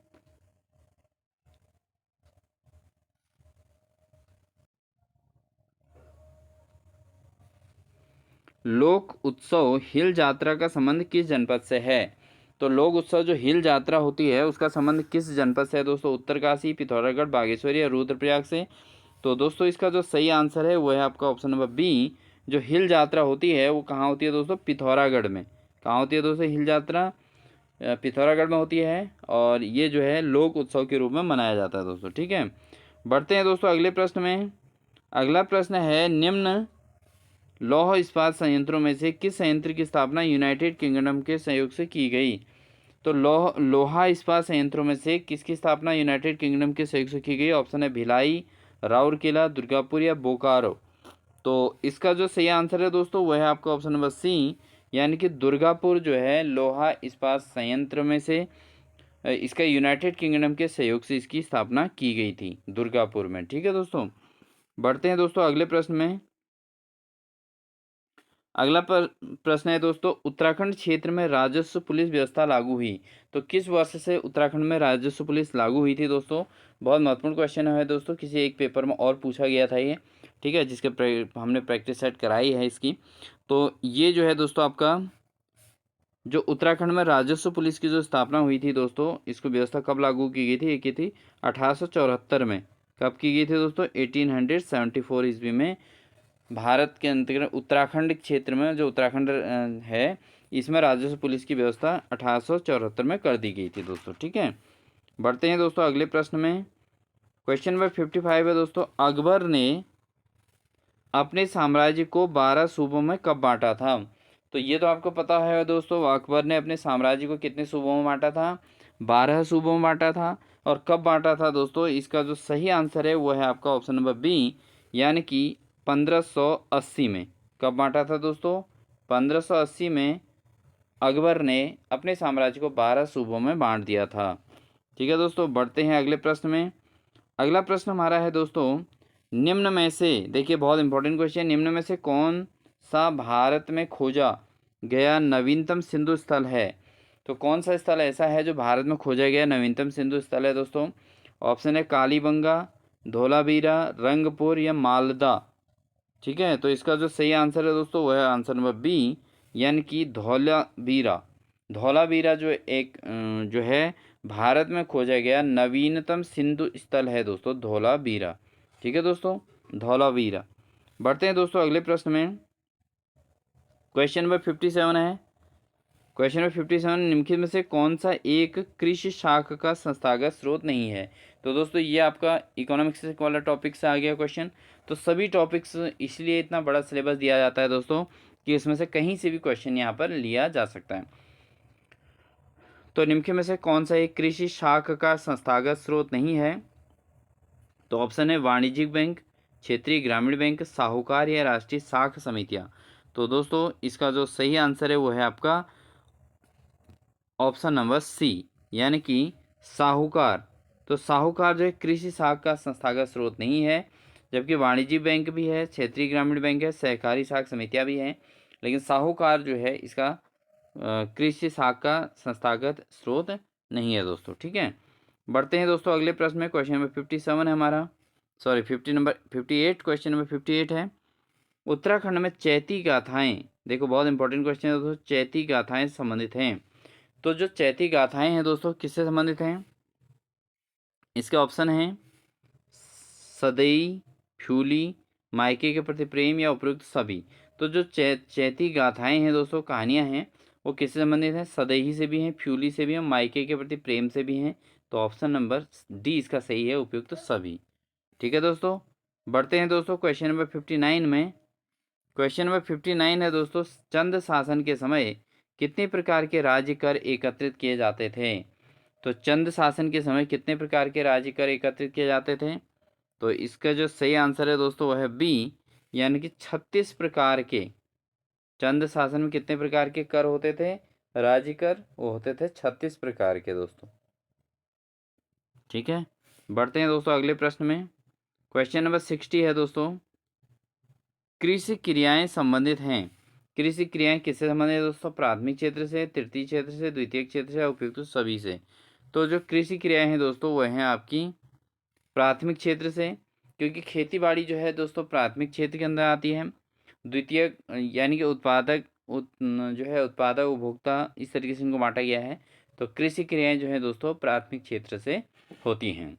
Speaker 1: लोक उत्सव हिल यात्रा का संबंध किस जनपद से है? तो लोक उत्सव जो हिल यात्रा होती है उसका संबंध किस जनपद से है दोस्तों? उत्तरकाशी, पिथौरागढ़, बागेश्वरी या रुद्रप्रयाग से। तो दोस्तों इसका जो सही आंसर है वो है आपका ऑप्शन नंबर बी। जो हिल यात्रा होती है वो कहाँ होती है दोस्तों? पिथौरागढ़ में। कहाँ होती है दोस्तों हिल यात्रा? पिथौरागढ़ में होती है और ये जो है लोक उत्सव के रूप में मनाया जाता है दोस्तों। ठीक है, बढ़ते हैं दोस्तों अगले प्रश्न में। अगला प्रश्न है, निम्न लौह इस्पात संयंत्रों में से किस संयंत्र की स्थापना यूनाइटेड किंगडम के सहयोग से की गई? तो लोहा इस्पात संयंत्रों में से किसकी स्थापना यूनाइटेड किंगडम के सहयोग से की गई? ऑप्शन है भिलाई, राउरकेला, दुर्गापुर या बोकारो। तो इसका जो सही आंसर है दोस्तों वह है आपका ऑप्शन नंबर सी, यानी कि दुर्गापुर जो है लोहा इस्पात संयंत्र में से इसका यूनाइटेड किंगडम के सहयोग से इसकी स्थापना की गई थी दुर्गापुर में। ठीक है दोस्तों, बढ़ते हैं दोस्तों अगले प्रश्न में। अगला प्रश्न है दोस्तों, उत्तराखंड क्षेत्र में राजस्व पुलिस व्यवस्था लागू हुई। तो किस वर्ष से उत्तराखंड में राजस्व पुलिस लागू हुई थी दोस्तों? बहुत महत्वपूर्ण क्वेश्चन है दोस्तों, किसी एक पेपर में और पूछा गया था ये, ठीक है, जिसके हमने प्रैक्टिस सेट कराई है इसकी। तो ये जो है दोस्तों आपका, जो उत्तराखंड में राजस्व पुलिस की जो स्थापना हुई थी दोस्तों, इसको व्यवस्था कब लागू की गई थी? ये की थी 1874 में। कब की गई थी दोस्तों? 1874 ईस्वी में भारत के अंतर्गत उत्तराखंड क्षेत्र में, जो उत्तराखंड है, इसमें राजस्व पुलिस की व्यवस्था 1874 में कर दी गई थी दोस्तों, ठीक है। बढ़ते हैं दोस्तों अगले प्रश्न में। क्वेश्चन नंबर 55 है दोस्तों, अकबर ने अपने साम्राज्य को 12 सूबों में कब बांटा था? तो ये तो आपको पता है दोस्तों, अकबर ने अपने साम्राज्य को कितने सूबों में बांटा था? 12 सूबों में बांटा था। और कब बांटा था दोस्तों? इसका जो सही आंसर है वो है आपका ऑप्शन नंबर बी, यानी कि 1580 में। कब बांटा था दोस्तों? 1580 में अकबर ने अपने साम्राज्य को 12 सूबों में बांट दिया था, ठीक है दोस्तों। बढ़ते हैं अगले प्रश्न में। अगला प्रश्न हमारा है दोस्तों, निम्न में से, देखिए बहुत इंपॉर्टेंट क्वेश्चन, निम्न में से कौन सा भारत में खोजा गया नवीनतम सिंधु स्थल है? तो कौन सा स्थल ऐसा है जो भारत में खोजा गया नवीनतम सिंधु स्थल है दोस्तों? ऑप्शन है कालीबंगा, धोलावीरा, रंगपुर या मालदा, ठीक है। तो इसका जो सही आंसर है दोस्तों वह है आंसर नंबर बी, यानी कि धौलावीरा। धौलावीरा जो जो है भारत में खोजा गया नवीनतम सिंधु स्थल है दोस्तों, धौलावीरा, ठीक है दोस्तों, धौलावीरा। बढ़ते हैं दोस्तों अगले प्रश्न में। क्वेश्चन नंबर 57 है। क्वेश्चन नंबर 57, निम्नलिखित में से कौन सा एक कृषि शाखा का संस्थागत स्रोत नहीं है? तो दोस्तों ये आपका इकोनॉमिक्स वाला टॉपिक से आ गया क्वेश्चन। तो सभी टॉपिक्स इसलिए इतना बड़ा सिलेबस दिया जाता है दोस्तों कि इसमें से कहीं से भी क्वेश्चन यहाँ पर लिया जा सकता है। तो निम्नलिखित में से कौन सा एक कृषि शाखा का संस्थागत स्रोत नहीं है? तो ऑप्शन है वाणिज्यिक बैंक, क्षेत्रीय ग्रामीण बैंक, साहूकार या राष्ट्रीय साख समितियाँ। तो दोस्तों इसका जो सही आंसर है वो है आपका ऑप्शन नंबर सी, यानी कि साहूकार। तो साहूकार जो है कृषि साख का संस्थागत स्रोत नहीं है, जबकि वाणिज्यिक बैंक भी है, क्षेत्रीय ग्रामीण बैंक है, सहकारी साख समितियां भी हैं, लेकिन साहूकार जो है इसका कृषि साख का संस्थागत स्रोत नहीं है दोस्तों, ठीक है। बढ़ते हैं दोस्तों अगले प्रश्न में। क्वेश्चन नंबर 57 है हमारा, सॉरी 58, क्वेश्चन नंबर 58 है। उत्तराखंड में चैती गाथाएं, देखो बहुत इंपॉर्टेंट क्वेश्चन है दोस्तों, चैती गाथाएं संबंधित हैं। तो जो चैती गाथाएं हैं दोस्तों किससे संबंधित हैं? इसके ऑप्शन हैं सदई, फ्यूली, मायके के प्रति प्रेम या उपयुक्त सभी। तो जो चैती गाथाएं हैं दोस्तों, कहानियां हैं, वो किससे संबंधित हैं? सदैही से भी हैं, फ्यूली से भी हैं, मायके के प्रति प्रेम से भी हैं। तो ऑप्शन नंबर डी इसका सही है, उपयुक्त सभी, ठीक है दोस्तों। बढ़ते हैं दोस्तों क्वेश्चन नंबर 59 में। क्वेश्चन नंबर 59 है दोस्तों, चंद शासन के समय कितने प्रकार के राज्य कर एकत्रित किए जाते थे? तो चंद शासन के समय कितने प्रकार के राज्य कर एकत्रित किए जाते थे? तो इसका जो सही आंसर है दोस्तों वह है बी, यानी कि 36 प्रकार के। चंद शासन में कितने प्रकार के कर होते थे? राज्य कर, वो होते थे 36 प्रकार के दोस्तों, ठीक है। बढ़ते हैं दोस्तों अगले प्रश्न में। क्वेश्चन नंबर 60 है दोस्तों, कृषि क्रियाएं संबंधित हैं। कृषि क्रियाएं किससे संबंधित है दोस्तों? प्राथमिक क्षेत्र से, तृतीय क्षेत्र से, द्वितीय क्षेत्र से, उपयुक्त सभी से। तो जो कृषि क्रियाएं हैं दोस्तों वह हैं आपकी प्राथमिक क्षेत्र से, क्योंकि खेती बाड़ी जो है दोस्तों प्राथमिक क्षेत्र के अंदर आती है। द्वितीय यानी कि जो है उत्पादक, उपभोक्ता, इस तरीके से इनको बांटा गया है। तो कृषि क्रियाएं जो है दोस्तों प्राथमिक क्षेत्र से होती हैं।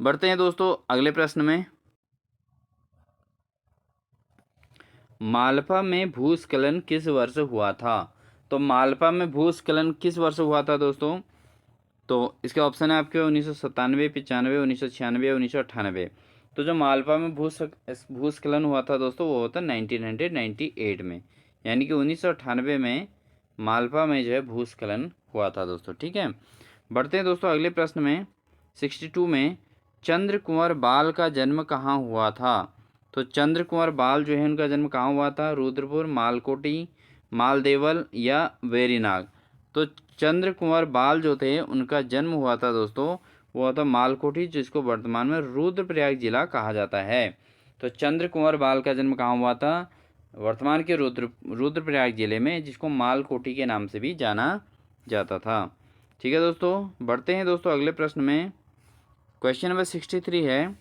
Speaker 1: बढ़ते हैं दोस्तों अगले प्रश्न में। मालपा में भूस्खलन किस वर्ष हुआ था? तो मालपा में भूस्खलन किस वर्ष हुआ था दोस्तों? तो इसके ऑप्शन है आपके 1997, 95, 1996 या 1998। तो जो मालपा में भूस्खलन हुआ था दोस्तों वो होता 1998 में, यानी कि 1998 में मालपा में जो है भूस्खलन हुआ था दोस्तों, ठीक है। बढ़ते हैं दोस्तों अगले प्रश्न में। 62 में चंद्र कुंवर बाल का जन्म कहाँ हुआ था? तो चंद्र कुंवर बाल जो है उनका जन्म कहाँ हुआ था? रुद्रपुर, मालकोटी, मालदेवल या वेरीनाग। तो चंद्र कुंवर बाल जो थे उनका जन्म हुआ था दोस्तों, वो हुआ था मालकोटी, जिसको वर्तमान में रुद्रप्रयाग जिला कहा जाता है। तो चंद्र कुंवर बाल का जन्म कहाँ हुआ था? वर्तमान के रुद्रप्रयाग जिले में, जिसको मालकोटी के नाम से भी जाना जाता था। ठीक है दोस्तों, बढ़ते हैं दोस्तों अगले प्रश्न में। क्वेश्चन नंबर 63 है,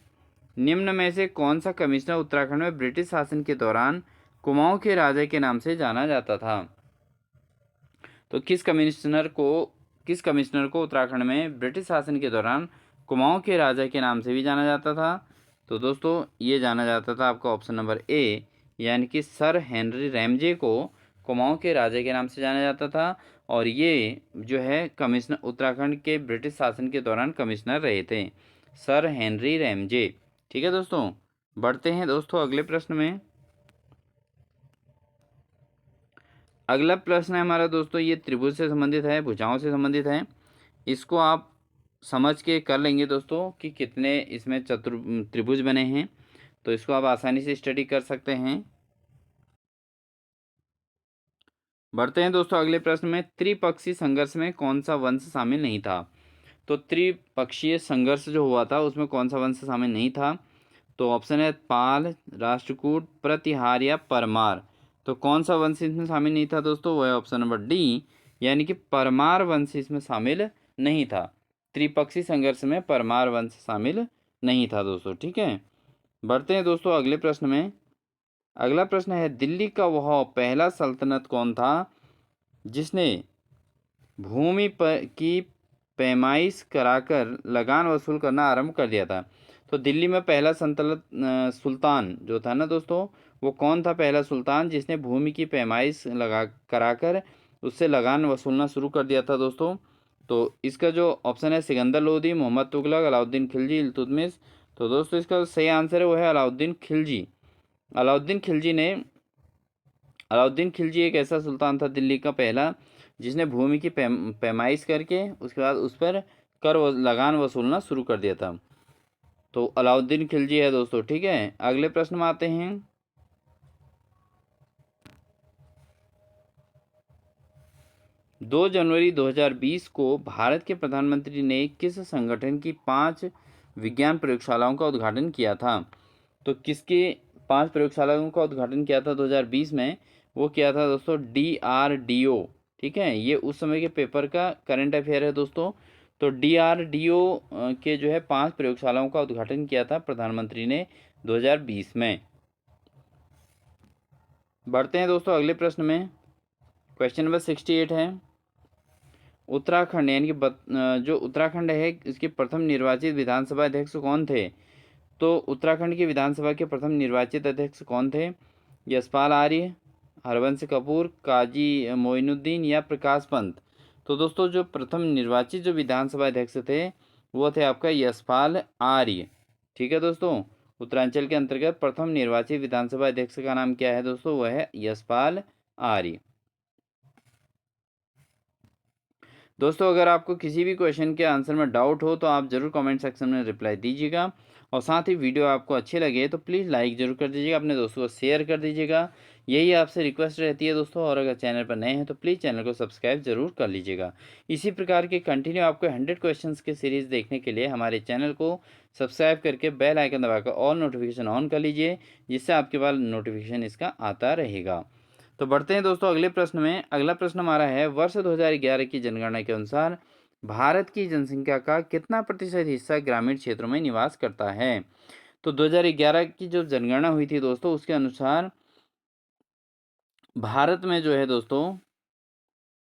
Speaker 1: निम्न में से कौन सा कमिश्नर उत्तराखंड में ब्रिटिश शासन के दौरान कुमाऊं के राजा के नाम से जाना जाता था? तो किस कमिश्नर को उत्तराखंड में ब्रिटिश शासन के दौरान कुमाऊं के राजा के नाम से भी जाना जाता था? तो दोस्तों ये जाना जाता था आपका ऑप्शन नंबर ए, यानी कि सर हेनरी रैमजे को कुमाऊं के राजा के नाम से जाना जाता था। और ये जो है कमिश्नर उत्तराखंड के ब्रिटिश शासन के दौरान कमिश्नर रहे थे, सर हेनरी रैमजे। ठीक है दोस्तों, बढ़ते हैं दोस्तों अगले प्रश्न में। अगला प्रश्न है हमारा दोस्तों, ये त्रिभुज से संबंधित है, भुजाओं से संबंधित है। इसको आप समझ के कर लेंगे दोस्तों कि कितने इसमें त्रिभुज बने हैं, तो इसको आप आसानी से स्टडी कर सकते हैं। बढ़ते हैं दोस्तों अगले प्रश्न में, त्रिपक्षीय संघर्ष में कौन सा वंश शामिल नहीं था? तो त्रिपक्षीय संघर्ष जो हुआ था उसमें कौन सा वंश शामिल नहीं था? तो ऑप्शन है पाल, राष्ट्रकूट, प्रतिहार या परमार। तो कौन सा वंश इसमें शामिल नहीं था दोस्तों? वह ऑप्शन नंबर डी, यानी कि परमार वंश इसमें शामिल नहीं था। त्रिपक्षीय संघर्ष में परमार वंश शामिल नहीं था दोस्तों। ठीक है, बढ़ते हैं दोस्तों अगले प्रश्न में। अगला प्रश्न है, दिल्ली का वह पहला सल्तनत कौन था जिसने भूमि पर की पैमाइश कराकर लगान वसूल करना आरंभ कर दिया था? तो दिल्ली में पहला सुल्तान जो था ना दोस्तों, वो कौन था पहला सुल्तान जिसने भूमि की पैमाइश कराकर उससे लगान वसूलना शुरू कर दिया था दोस्तों? तो इसका जो ऑप्शन है सिकंदर लोदी, मोहम्मद तुगलक, अलाउद्दीन खिलजी, इल्तुतमिश। तो दोस्तों इसका सही आंसर है वो है अलाउद्दीन खिलजी। अलाउद्दीन खिलजी एक ऐसा सुल्तान था दिल्ली का पहला जिसने भूमि की पैमाइश करके उसके बाद उस पर लगान वसूलना शुरू कर दिया था। तो अलाउद्दीन खिलजी है दोस्तों। ठीक है, अगले प्रश्न में आते हैं। 2 जनवरी 2020 को भारत के प्रधानमंत्री ने किस संगठन की 5 विज्ञान प्रयोगशालाओं का उद्घाटन किया था? तो किसके 5 प्रयोगशालाओं का उद्घाटन किया था 2020 में? वो किया था दोस्तों DRDO। ठीक है, ये उस समय के पेपर का करंट अफेयर है दोस्तों। तो DRDO के जो है 5 प्रयोगशालाओं का उद्घाटन किया था प्रधानमंत्री ने 2020 में। बढ़ते हैं दोस्तों अगले प्रश्न में। क्वेश्चन नंबर 68 है, उत्तराखंड यानी कि जो उत्तराखंड है इसके प्रथम निर्वाचित विधानसभा अध्यक्ष कौन थे? तो उत्तराखंड की विधानसभा के प्रथम निर्वाचित अध्यक्ष कौन थे? यशपाल आर्य, हरवंश कपूर, काजी मोइनुद्दीन या प्रकाश पंत। तो दोस्तों जो प्रथम निर्वाचित जो विधानसभा अध्यक्ष थे वो थे आपका यशपाल आर्य। ठीक है दोस्तों, उत्तरांचल के अंतर्गत प्रथम निर्वाचित विधानसभा अध्यक्ष का नाम क्या है दोस्तों? वह है यशपाल आर्य। दोस्तों अगर आपको किसी भी क्वेश्चन के आंसर में डाउट हो तो आप ज़रूर कमेंट सेक्शन में रिप्लाई दीजिएगा। और साथ ही वीडियो आपको अच्छी लगे तो प्लीज़ लाइक ज़रूर कर दीजिएगा, अपने दोस्तों को शेयर कर दीजिएगा। यही आपसे रिक्वेस्ट रहती है दोस्तों। और अगर चैनल पर नए हैं तो प्लीज़ चैनल को सब्सक्राइब जरूर कर लीजिएगा। इसी प्रकार के कंटिन्यू आपको 100 क्वेश्चंस के सीरीज़ देखने के लिए हमारे चैनल को सब्सक्राइब करके बेल आइकन दबाकर ऑल नोटिफिकेशन ऑन कर लीजिए, जिससे आपके पास नोटिफिकेशन इसका आता रहेगा। तो बढ़ते हैं दोस्तों अगले प्रश्न में। अगला प्रश्न हमारा है, वर्ष 2011 की जनगणना के अनुसार भारत की जनसंख्या का कितना प्रतिशत हिस्सा ग्रामीण क्षेत्रों में निवास करता है? तो 2011 की जो जनगणना हुई थी दोस्तों उसके अनुसार भारत में जो है दोस्तों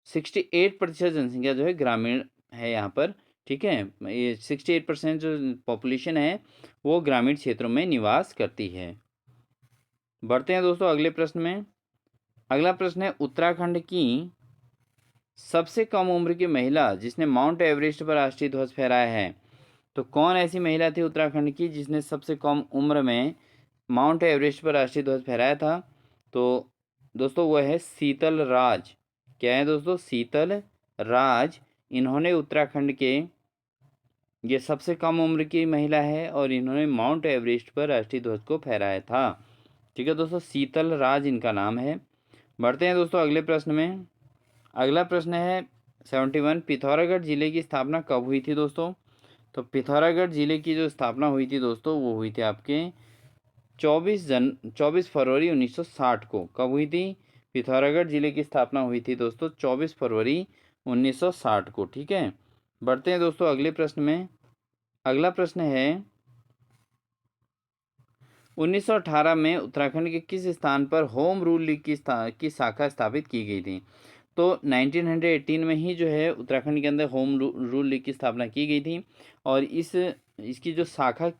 Speaker 1: 68% जनसंख्या जो है ग्रामीण है यहाँ पर। ठीक है, ये 68% जो पॉपुलेशन है वो ग्रामीण क्षेत्रों में निवास करती है। बढ़ते हैं दोस्तों अगले प्रश्न में। अगला प्रश्न है, उत्तराखंड की सबसे कम उम्र की महिला जिसने माउंट एवरेस्ट पर राष्ट्रीय ध्वज फहराया है? तो कौन ऐसी महिला थी उत्तराखंड की जिसने सबसे कम उम्र में माउंट एवरेस्ट पर राष्ट्रीय ध्वज फहराया था? तो दोस्तों वह है शीतल राज। क्या है दोस्तों? शीतल राज। इन्होंने उत्तराखंड के ये सबसे कम उम्र की महिला है और इन्होंने माउंट एवरेस्ट पर राष्ट्रीय ध्वज को फहराया था। ठीक है दोस्तों, शीतल राज इनका नाम है। बढ़ते हैं दोस्तों अगले प्रश्न में। अगला प्रश्न है 71, पिथौरागढ़ जिले की स्थापना कब हुई थी दोस्तों? तो पिथौरागढ़ जिले की जो स्थापना हुई थी दोस्तों वो हुई थी आपके 24 फरवरी 1960 को कब हुई थी? पिथौरागढ़ जिले की स्थापना हुई थी दोस्तों 24 फरवरी 1960 को। ठीक है, बढ़ते हैं दोस्तों अगले प्रश्न में। अगला प्रश्न है 1918 में उत्तराखंड के किस स्थान पर होम रूल लीग की शाखा स्थापित की गई थी? तो 1918 में ही जो है उत्तराखंड के अंदर होम रूल लीग की स्थापना की गई थी। और इसकी जो शाखा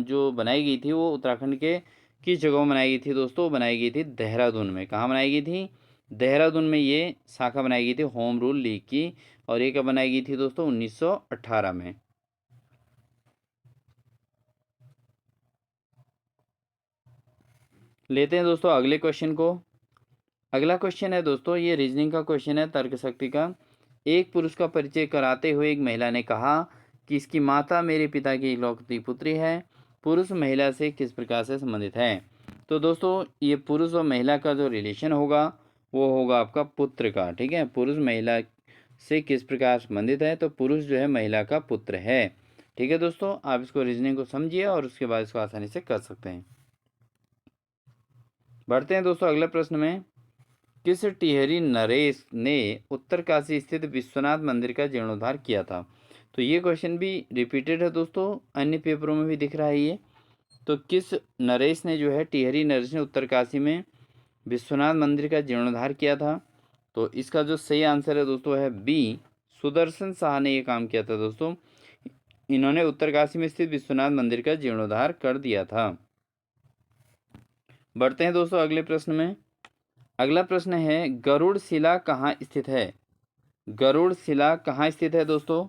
Speaker 1: जो बनाई गई थी वो उत्तराखंड के किस जगह में बनाई गई थी दोस्तों? वो बनाई गई थी देहरादून में। कहाँ बनाई गई थी? देहरादून में ये शाखा बनाई गई थी होम रूल लीग की। और ये कब बनाई गई थी दोस्तों? 1918 में। लेते हैं दोस्तों अगले क्वेश्चन को। अगला क्वेश्चन है दोस्तों, ये रीजनिंग का क्वेश्चन है, तर्क शक्ति का। एक पुरुष का परिचय कराते हुए एक महिला ने कहा कि इसकी माता मेरे पिता की इकलौती पुत्री है। पुरुष महिला से किस प्रकार से संबंधित है? तो दोस्तों ये पुरुष और महिला का जो रिलेशन होगा वो होगा आपका पुत्र का। ठीक है, पुरुष महिला से किस प्रकार संबंधित है? तो पुरुष जो है महिला का पुत्र है। ठीक है दोस्तों, आप इसको रीजनिंग को समझिए और उसके बाद इसको आसानी से कर सकते हैं। बढ़ते हैं दोस्तों अगले प्रश्न में। किस टिहरी नरेश ने उत्तरकाशी स्थित विश्वनाथ मंदिर का जीर्णोद्धार किया था? तो ये क्वेश्चन भी रिपीटेड है दोस्तों, अन्य पेपरों में भी दिख रहा है ये। तो किस नरेश ने जो है, टिहरी नरेश ने उत्तरकाशी में विश्वनाथ मंदिर का जीर्णोद्धार किया था? तो इसका जो सही आंसर है दोस्तों है बी, सुदर्शन शाह ने ये काम किया था दोस्तों। इन्होंने उत्तरकाशी में स्थित विश्वनाथ मंदिर का जीर्णोद्धार कर दिया था। बढ़ते हैं दोस्तों अगले प्रश्न में। अगला प्रश्न है गरुड़ शिला कहाँ स्थित है? गरुड़ शिला कहाँ स्थित है दोस्तों?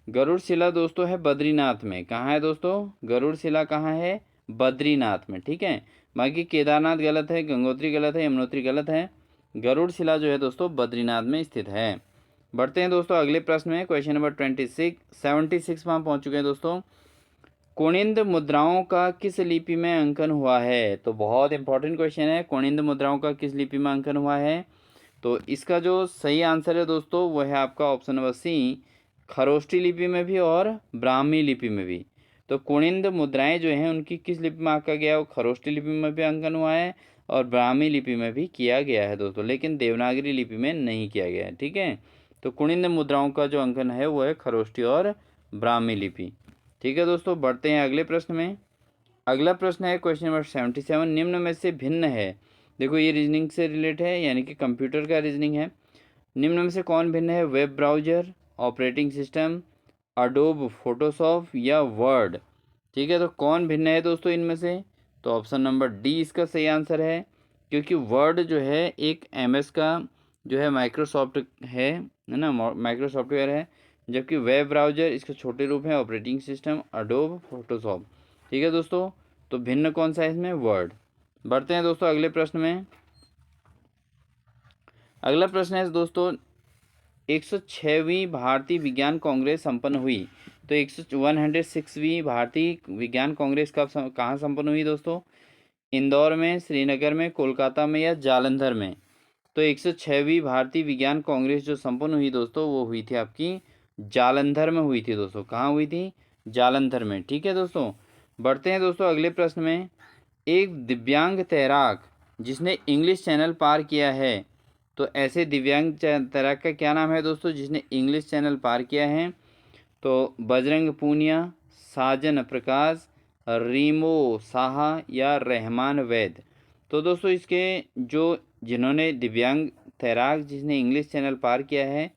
Speaker 1: गरुड़ शिला दोस्तों है बद्रीनाथ में। कहाँ है दोस्तों? गरुड़ शिला कहाँ है? बद्रीनाथ में। ठीक है, बाकी केदारनाथ गलत है, गंगोत्री गलत है, यमुनोत्री गलत है। गरुड़ शिला जो है दोस्तों बद्रीनाथ में स्थित है। बढ़ते हैं दोस्तों अगले प्रश्न में। क्वेश्चन नंबर 76 में हम पहुंच चुके हैं दोस्तों। कुनिंद मुद्राओं का किस लिपि में अंकन हुआ है? तो बहुत इंपॉर्टेंट क्वेश्चन है, कुनिंद मुद्राओं का किस लिपि में अंकन हुआ है? तो इसका जो सही आंसर है दोस्तों वो है आपका ऑप्शन नंबर सी, खरोष्टी लिपि में भी और ब्राह्मी लिपि में भी। तो कुनिंद मुद्राएं जो हैं उनकी किस लिपि में आंका गया है? वो खरोष्टी लिपि में भी अंकन हुआ है और ब्राह्मी लिपि में भी किया गया है दोस्तों, लेकिन देवनागरी लिपि में नहीं किया गया है। ठीक है, तो कुनिंद मुद्राओं का जो अंकन है वो है खरोष्टी और ब्राह्मी लिपि। ठीक है दोस्तों, बढ़ते हैं अगले प्रश्न में। अगला प्रश्न है क्वेश्चन नंबर 77, निम्न में से भिन्न है। देखो ये रीजनिंग से रिलेट है, यानी कि कंप्यूटर का रीजनिंग है। निम्न में से कौन भिन्न है? Web browser, operating system, Adobe Photoshop या वर्ड? ठीक है, तो कौन भिन्न है दोस्तों इनमें से? तो ऑप्शन नंबर डी इसका सही आंसर है, क्योंकि वर्ड जो है एक एमएस का जो है माइक्रोसॉफ्ट है ना, माइक्रोसॉफ्टवेयर है। जबकि वेब ब्राउजर इसके छोटे रूप है, ऑपरेटिंग सिस्टम अडोब फोटोशॉप। ठीक है दोस्तों, तो भिन्न कौन सा है इसमें? वर्ड। बढ़ते हैं दोस्तों अगले प्रश्न में। अगला प्रश्न है दोस्तों 106वीं भारतीय विज्ञान कांग्रेस संपन्न हुई। तो 106वीं भारतीय विज्ञान कांग्रेस कब कहाँ संपन्न हुई दोस्तों? इंदौर में, श्रीनगर में, कोलकाता में या जालंधर में? तो 106वीं भारतीय विज्ञान कांग्रेस जो संपन्न हुई दोस्तों वो हुई थी आपकी जालंधर में हुई थी दोस्तों। कहाँ हुई थी? जालंधर में। ठीक है दोस्तों, बढ़ते हैं दोस्तों अगले प्रश्न में। एक दिव्यांग तैराक जिसने इंग्लिश चैनल पार किया है, तो ऐसे दिव्यांग तैराक का क्या नाम है दोस्तों जिसने इंग्लिश चैनल पार किया है? तो बजरंग पूनिया, साजन प्रकाश, रीमो साहा या रहमान वैद? तो दोस्तों इसके जो जिन्होंने दिव्यांग तैराक जिसने इंग्लिश चैनल पार किया है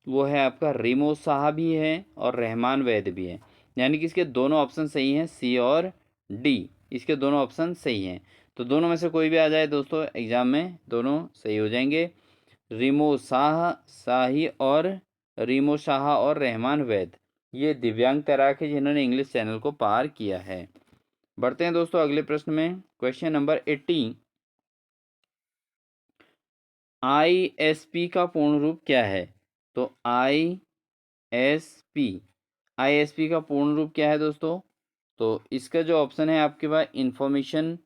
Speaker 1: वो है आपका रीमो साहा भी है और रहमान वैद भी है। यानी कि इसके दोनों ऑप्शन सही हैं, सी और डी, इसके दोनों ऑप्शन सही हैं। तो दोनों में से कोई भी आ जाए दोस्तों एग्जाम में दोनों सही हो जाएंगे। रीमो शाह शाही और रीमो शाह और रहमान वैद ये दिव्यांग तैराक है जिन्होंने इंग्लिश चैनल को पार किया है। बढ़ते हैं दोस्तों अगले प्रश्न में। क्वेश्चन नंबर 80, आईएसपी का पूर्ण रूप क्या है? तो आईएसपी का पूर्ण रूप क्या है दोस्तों? तो इसका जो ऑप्शन है आपके पास information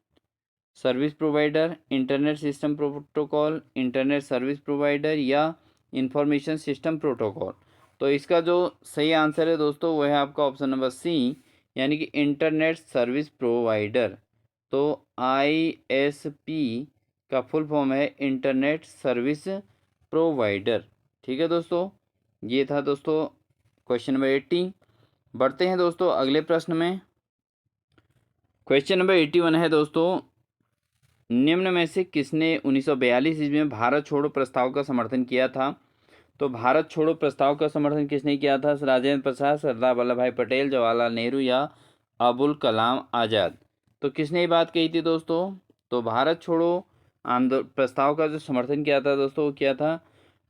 Speaker 1: service provider, internet system protocol, internet service provider या इंफॉर्मेशन सिस्टम प्रोटोकॉल। तो इसका जो सही आंसर है दोस्तों वो है आपका ऑप्शन नंबर सी, यानी कि इंटरनेट सर्विस प्रोवाइडर। तो ISP का फुल फॉर्म है इंटरनेट सर्विस प्रोवाइडर। ठीक है दोस्तों, ये था दोस्तों क्वेश्चन नंबर 80। बढ़ते हैं दोस्तों अगले प्रश्न में। क्वेश्चन नंबर 81 है दोस्तों, निम्न में से किसने 1942 ईस्वी में भारत छोड़ो प्रस्ताव का समर्थन किया था? तो भारत छोड़ो प्रस्ताव का समर्थन किसने किया था? राजेंद्र प्रसाद, सरदार वल्लभ भाई पटेल, जवाहरलाल नेहरू या अबुल कलाम आज़ाद। तो किसने ये बात कही थी दोस्तों? तो भारत छोड़ो प्रस्ताव का जो समर्थन किया था दोस्तों वो किया था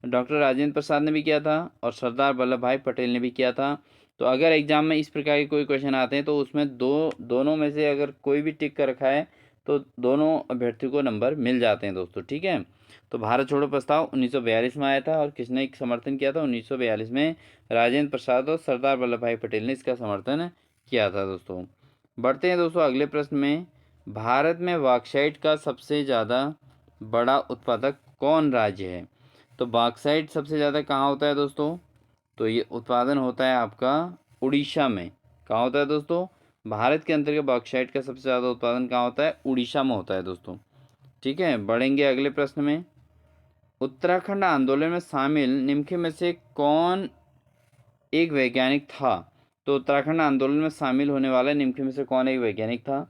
Speaker 1: डॉक्टर राजेंद्र प्रसाद ने भी किया था और सरदार वल्लभ भाई पटेल ने भी किया था। तो अगर एग्जाम में इस प्रकार के कोई क्वेश्चन आते हैं तो उसमें दोनों में से अगर कोई भी टिक कर रखा है तो दोनों अभ्यर्थियों को नंबर मिल जाते हैं दोस्तों। ठीक है, तो भारत छोड़ो प्रस्ताव 1942 में आया था और किसने समर्थन किया था? 1942 में राजेंद्र प्रसाद और सरदार वल्लभ भाई पटेल ने इसका समर्थन किया था दोस्तों। बढ़ते हैं दोस्तों अगले प्रश्न में। भारत में बॉक्साइट का सबसे ज़्यादा बड़ा उत्पादक कौन राज्य है? तो बॉक्साइट सबसे ज़्यादा कहाँ होता है दोस्तों? तो ये उत्पादन होता है आपका उड़ीसा में। कहाँ होता है दोस्तों? भारत के अंतर्गत बॉक्साइट का सबसे ज़्यादा उत्पादन कहाँ होता है? उड़ीसा में होता है दोस्तों। ठीक है, बढ़ेंगे अगले प्रश्न में। उत्तराखंड आंदोलन में शामिल निम्न में से कौन एक वैज्ञानिक था? तो उत्तराखंड आंदोलन में शामिल होने वाले निम्न में से कौन एक वैज्ञानिक था?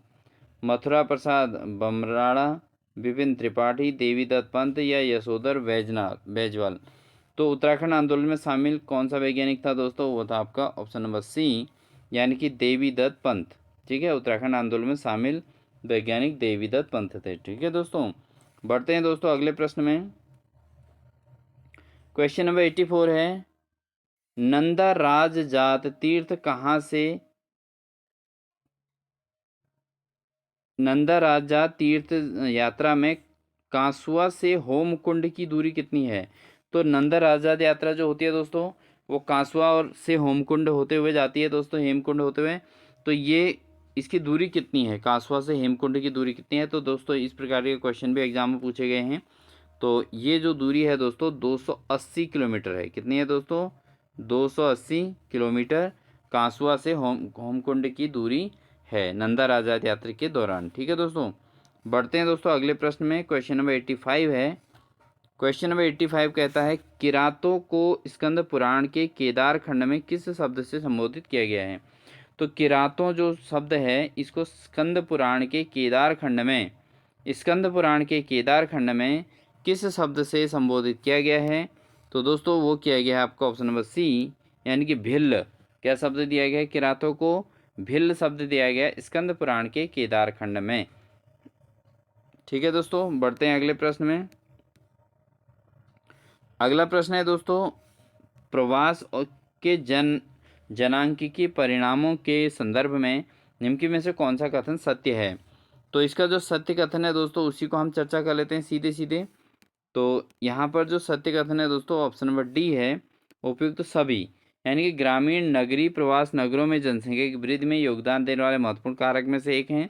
Speaker 1: मथुरा प्रसाद बमराड़ा, विपिन त्रिपाठी, देवीदत्त पंत या यशोधर बैजवाल। तो उत्तराखंड आंदोलन में शामिल कौन सा वैज्ञानिक था दोस्तों? वो था आपका ऑप्शन नंबर सी, यानी कि देवीदत्त पंत। ठीक है, उत्तराखंड आंदोलन में शामिल वैज्ञानिक देवीदत्त पंत थे। ठीक है दोस्तों, बढ़ते हैं दोस्तों अगले प्रश्न में। क्वेश्चन नंबर 84 है, नंदा राज जात तीर्थ कहाँ से? नंदा राजा तीर्थ यात्रा में कांसुआ से होमकुंड की दूरी कितनी है? तो नंदा राजा यात्रा जो होती है दोस्तों वो कांसुआ और से होमकुंड होते हुए जाती है दोस्तों, हेमकुंड होते हुए। तो ये इसकी दूरी कितनी है? कांसुआ से हेमकुंड की दूरी कितनी है? तो दोस्तों इस प्रकार के क्वेश्चन भी एग्जाम में पूछे गए हैं। तो ये जो दूरी है दोस्तों 280 किलोमीटर है। कितनी है दोस्तों? 280 किलोमीटर कांसुआ से होमकुंड की दूरी है नंदा राजा यात्रा के दौरान। ठीक है दोस्तों, बढ़ते हैं दोस्तों अगले प्रश्न में। क्वेश्चन नंबर 85 है। क्वेश्चन नंबर 85 कहता है, किरातों को स्कंद पुराण के केदार खंड में किस शब्द से संबोधित किया गया है? तो किरातों जो शब्द है इसको स्कंद पुराण के केदार खंड में, स्कंद पुराण के केदार खंड में किस शब्द से संबोधित किया गया है? तो दोस्तों वो किया गया है आपका ऑप्शन नंबर सी, यानी कि भिल्ल। क्या शब्द दिया गया है? किरातों को भिल्ल शब्द दिया गया स्कंद पुराण के केदार खंड में। ठीक है दोस्तों, बढ़ते हैं अगले प्रश्न में। अगला प्रश्न है दोस्तों, प्रवास के जनांकीय परिणामों के संदर्भ में निम्न में से कौन सा कथन सत्य है? तो इसका जो सत्य कथन है दोस्तों उसी को हम चर्चा कर लेते हैं सीधे सीधे। तो यहाँ पर जो सत्य कथन है दोस्तों ऑप्शन नंबर डी है, उपयुक्त तो सभी, यानी कि ग्रामीण नगरीय प्रवास नगरों में जनसंख्या की वृद्धि में योगदान देने वाले महत्वपूर्ण कारक में से एक हैं।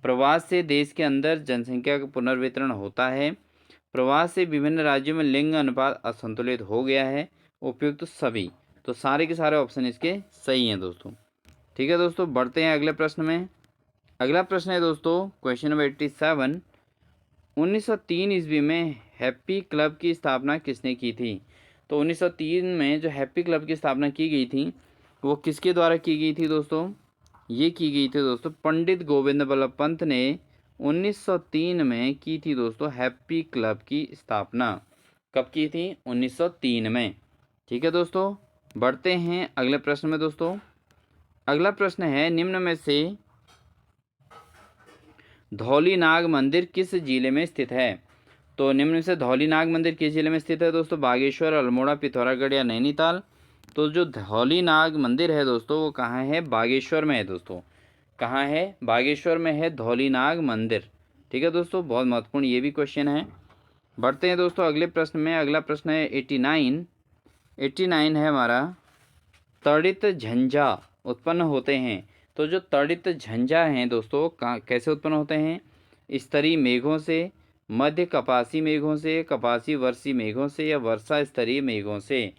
Speaker 1: प्रवास से देश के अंदर जनसंख्या का पुनर्वितरण होता है। प्रवास से विभिन्न राज्यों में लिंग अनुपात असंतुलित हो गया है। उपयुक्त तो सभी। तो सारे के सारे ऑप्शन इसके सही हैं दोस्तों। ठीक है दोस्तों, बढ़ते हैं अगले प्रश्न में। अगला प्रश्न है दोस्तों क्वेश्चन नंबर 87, 1903 ईस्वी में हैप्पी क्लब की स्थापना किसने की थी? तो 1903 में जो हैप्पी क्लब की स्थापना की गई थी वो किसके द्वारा की गई थी दोस्तों? ये की गई थी दोस्तों पंडित गोविंद बल्लभ पंत ने 1903 में की थी दोस्तों हैप्पी क्लब की स्थापना। कब की थी? 1903 में। ठीक है दोस्तों, बढ़ते हैं अगले प्रश्न में दोस्तों। अगला प्रश्न है, निम्न में से धौलीनाग मंदिर किस जिले में स्थित है? तो निम्न में से धौलीनाग मंदिर किस जिले में स्थित है दोस्तों? बागेश्वर, अल्मोड़ा, पिथौरागढ़ या नैनीताल। तो जो धौलीनाग मंदिर है दोस्तों वो कहाँ है? बागेश्वर में है दोस्तों। कहाँ है? बागेश्वर में है धौलीनाग मंदिर। ठीक है दोस्तों, बहुत महत्वपूर्ण ये भी क्वेश्चन है। बढ़ते हैं दोस्तों अगले प्रश्न में। अगला प्रश्न है 89 है हमारा, तड़ित झंझा उत्पन्न होते हैं। तो जो तड़ित झंझा हैं दोस्तों कैसे उत्पन्न होते हैं? स्तरीय मेघों से, मध्य कपासी मेघों से, कपासी वर्षी मेघों से, या वर्षा स्तरीय मेघों से।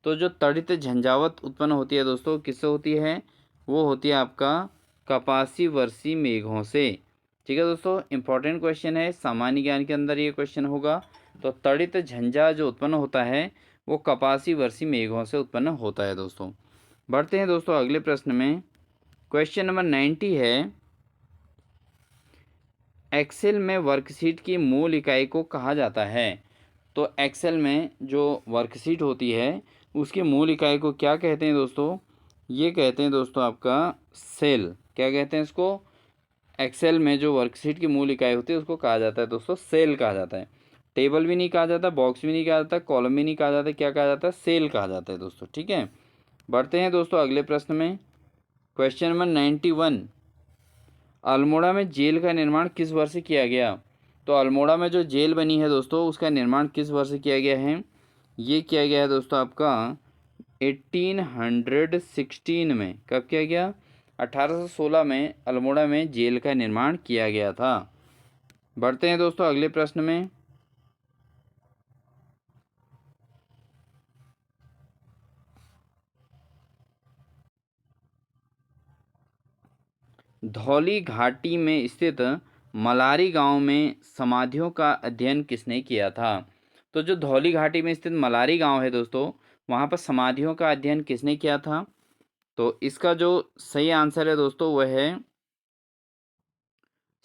Speaker 1: तो जो तड़ित झंझावत उत्पन्न होती है दोस्तों किससे होती है, वो होती है आपका कपासी वर्षी मेघों से। ठीक है दोस्तों, इंपॉर्टेंट क्वेश्चन है, सामान्य ज्ञान के अंदर ये क्वेश्चन होगा। तो तड़ित झंझा जो उत्पन्न होता है वो कपासी वर्षी मेघों से उत्पन्न होता है दोस्तों। बढ़ते हैं दोस्तों अगले प्रश्न में। क्वेश्चन नंबर 90 है, एक्सेल में वर्कशीट की मूल इकाई को कहा जाता है। तो एक्सेल में जो वर्कशीट होती है उसकी मूल इकाई को क्या कहते हैं दोस्तों, ये कहते हैं दोस्तों आपका सेल। क्या कहते हैं इसको, एक्सेल में जो वर्कशीट की मूल इकाई होती है उसको कहा जाता है दोस्तों सेल कहा जाता है। टेबल भी नहीं कहा जाता, बॉक्स भी नहीं कहा जाता, कॉलम भी नहीं कहा जाता, क्या कहा जाता है, सेल कहा जाता है दोस्तों। ठीक है, बढ़ते हैं दोस्तों अगले प्रश्न में। क्वेश्चन नंबर 91, अल्मोड़ा में जेल का निर्माण किस वर्ष किया गया। तो अल्मोड़ा में जो जेल बनी है दोस्तों उसका निर्माण किस वर्ष किया गया है, ये किया गया है दोस्तों आपका 1816 में। कब किया गया, 1816 में अल्मोड़ा में जेल का निर्माण किया गया था। बढ़ते हैं दोस्तों अगले प्रश्न में। धौली घाटी में स्थित मलारी गांव में समाधियों का अध्ययन किसने किया था। तो जो धौली घाटी में स्थित मलारी गांव है दोस्तों वहां पर समाधियों का अध्ययन किसने किया था। तो इसका जो सही आंसर है दोस्तों वह है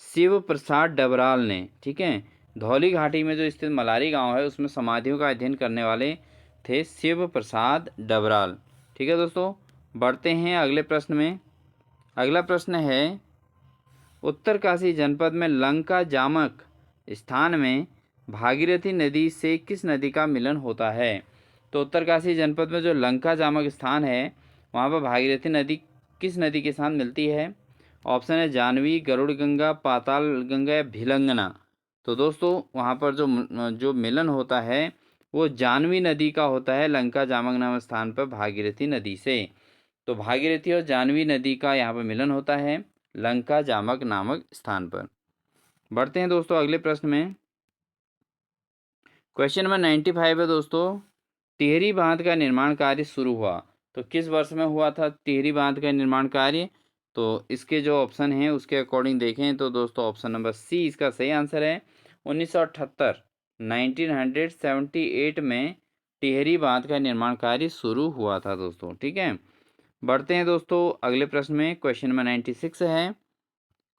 Speaker 1: शिव प्रसाद डबराल ने। ठीक है, धौली घाटी में जो स्थित मलारी गांव है उसमें समाधियों का अध्ययन करने वाले थे शिव प्रसाद डबराल। ठीक है दोस्तों, बढ़ते हैं अगले प्रश्न में। अगला प्रश्न है, उत्तरकाशी जनपद में लंका जामक स्थान में भागीरथी नदी से किस नदी का मिलन होता है। तो उत्तरकाशी जनपद में जो लंका जामक स्थान है वहाँ पर भागीरथी नदी किस नदी के साथ मिलती है। ऑप्शन है जानवी, गरुड़ गंगा, पाताल गंगा या भिलंगना। तो दोस्तों वहाँ पर जो मिलन होता है वो जानवी नदी का होता है लंका जामक नामक स्थान पर भागीरथी नदी से। तो भागीरथी और जानवी नदी का यहाँ पर मिलन होता है लंका जामक नामक स्थान पर। बढ़ते हैं दोस्तों अगले प्रश्न में। क्वेश्चन नंबर 95 है दोस्तों, टिहरी बांध का निर्माण कार्य शुरू हुआ। तो किस वर्ष में हुआ था टिहरी बांध का निर्माण कार्य। तो इसके जो ऑप्शन हैं उसके अकॉर्डिंग देखें तो दोस्तों ऑप्शन नंबर सी इसका सही आंसर है। 1978 1978 में टिहरी बांध का निर्माण कार्य शुरू हुआ था दोस्तों। ठीक है, बढ़ते हैं दोस्तों अगले प्रश्न में। क्वेश्चन नंबर 96 है,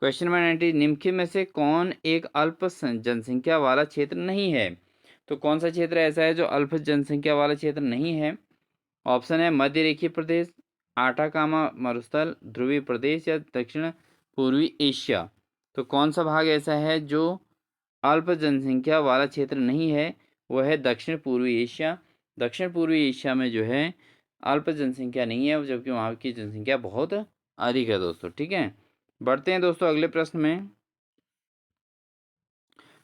Speaker 1: क्वेश्चन नंबर 90, निम्नलिखित में से कौन एक अल्प जनसंख्या वाला क्षेत्र नहीं है। तो कौन सा क्षेत्र ऐसा है जो अल्प जनसंख्या वाला क्षेत्र नहीं है। ऑप्शन है मध्य रेखीय प्रदेश, आटाकामा मरुस्थल, ध्रुवीय प्रदेश या दक्षिण पूर्वी एशिया। तो कौन सा भाग ऐसा है जो अल्प जनसंख्या वाला क्षेत्र नहीं है, वह है दक्षिण पूर्वी एशिया। दक्षिण पूर्वी एशिया में जो है अल्प जनसंख्या नहीं है जबकि वहाँ की जनसंख्या बहुत अधिक है दोस्तों। ठीक है, बढ़ते हैं दोस्तों अगले प्रश्न में।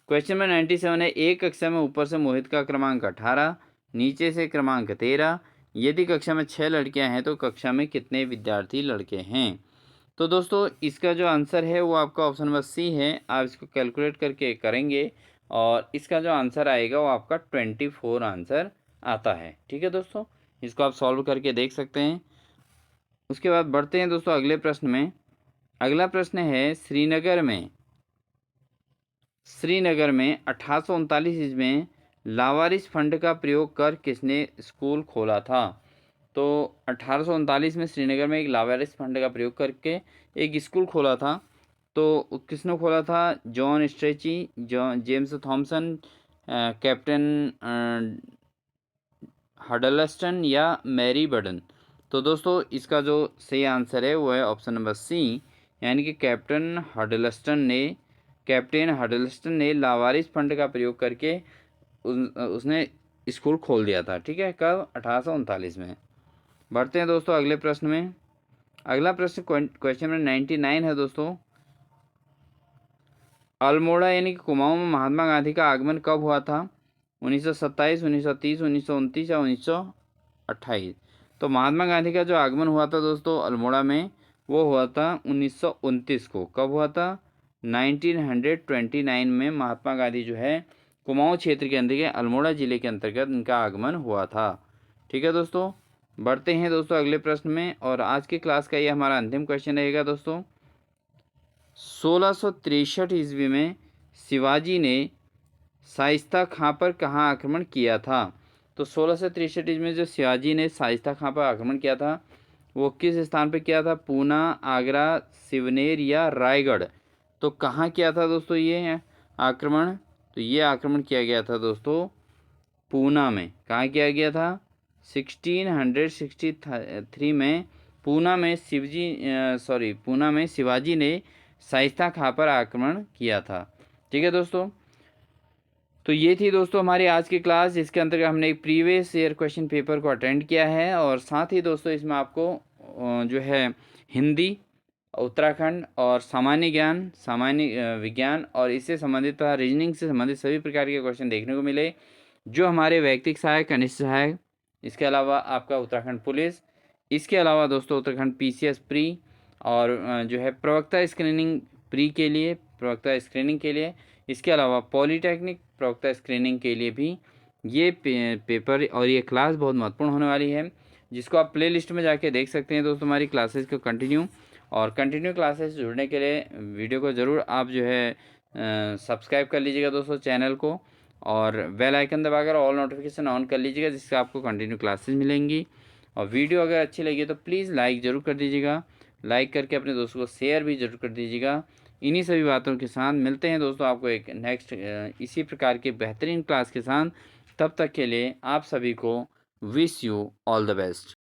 Speaker 1: क्वेश्चन में 97 है, एक कक्षा में ऊपर से मोहित का क्रमांक 18, नीचे से क्रमांक 13, यदि कक्षा में 6 लड़कियां हैं तो कक्षा में कितने विद्यार्थी लड़के हैं। तो दोस्तों इसका जो आंसर है वो आपका ऑप्शन नंबर सी है। आप इसको कैलकुलेट करके करेंगे और इसका जो आंसर आएगा वो आपका 24 आंसर आता है। ठीक है दोस्तों, इसको आप सॉल्व करके देख सकते हैं। उसके बाद बढ़ते हैं दोस्तों अगले प्रश्न में। अगला प्रश्न है, श्रीनगर में 1839 ईस्वी में लावारिस फंड का प्रयोग कर किसने स्कूल खोला था। तो 1839 में श्रीनगर में एक लावारिस फंड का प्रयोग करके एक स्कूल खोला था। तो किसने खोला था, John Strachey, James Thomson, captain Huddleston या मैरी बर्डन। तो दोस्तों इसका जो सही आंसर है वो है ऑप्शन नंबर सी, यानी कि कैप्टन हडलस्टन ने लावारिस फंड का प्रयोग करके उसने स्कूल खोल दिया था। ठीक है, कब, 1839 में। बढ़ते हैं दोस्तों अगले प्रश्न में। अगला प्रश्न क्वेश्चन नंबर 99 है दोस्तों, अल्मोड़ा यानी कि कुमाऊं में महात्मा गांधी का आगमन कब हुआ था। 1927, 1930, 1929 या 1928। तो महात्मा गांधी का जो आगमन हुआ था दोस्तों अल्मोड़ा में वो हुआ था 1929 को। कब हुआ था, 1929 में महात्मा गांधी जो है कुमाऊं क्षेत्र के अंदर के अल्मोड़ा जिले के अंतर्गत इनका आगमन हुआ था। ठीक है दोस्तों, बढ़ते हैं दोस्तों अगले प्रश्न में, और आज की क्लास का ये हमारा अंतिम क्वेश्चन रहेगा दोस्तों। 1663 ईस्वी में शिवाजी ने शाइस्ता खां पर कहाँ आक्रमण किया था? तो 1663 ईस्वी में जो शिवाजी ने शाइस्ता खां पर आक्रमण किया था वो किस स्थान पर किया था? पूना, आगरा, सिवनेर या रायगढ़? तो कहाँ किया था दोस्तों ये आक्रमण? तो ये आक्रमण किया गया था दोस्तों पूना में। कहाँ किया गया था? 1663 में पूना में पूना में शिवाजी ने शाइस्ता खां पर आक्रमण किया था। ठीक है दोस्तों, तो ये थी दोस्तों हमारी आज की क्लास, जिसके अंतर्गत हमने एक प्रीवियस ईयर क्वेश्चन पेपर को अटेंड किया है, और साथ ही दोस्तों इसमें आपको जो है हिंदी, उत्तराखंड और सामान्य ज्ञान, सामान्य विज्ञान और इससे संबंधित तथा रीजनिंग से संबंधित सभी प्रकार के क्वेश्चन देखने को मिले, जो हमारे वैयक्तिक सहायक, कनिष्ठ सहायक, इसके अलावा आपका उत्तराखंड पुलिस, इसके अलावा दोस्तों उत्तराखंड PCS प्री और जो है प्रवक्ता स्क्रीनिंग प्री के लिए, प्रवक्ता स्क्रीनिंग के लिए, इसके अलावा पॉलीटेक्निक प्रवक्ता स्क्रीनिंग के लिए भी ये पेपर और ये क्लास बहुत महत्वपूर्ण होने वाली है, जिसको आप प्लेलिस्ट में जाके देख सकते हैं दोस्तों हमारी क्लासेस को कंटिन्यू क्लासेस जुड़ने के लिए वीडियो को ज़रूर आप जो है सब्सक्राइब कर लीजिएगा दोस्तों चैनल को, और बेल आइकन दबाकर ऑल नोटिफिकेशन ऑन कर लीजिएगा, जिससे आपको कंटिन्यू क्लासेस मिलेंगी। और वीडियो अगर अच्छी लगी तो प्लीज़ लाइक ज़रूर कर दीजिएगा, लाइक करके अपने दोस्तों को शेयर भी ज़रूर कर दीजिएगा। इन्हीं सभी बातों के साथ मिलते हैं दोस्तों आपको एक नेक्स्ट इसी प्रकार के बेहतरीन क्लास के साथ। तब तक के लिए आप सभी को wish you all the best.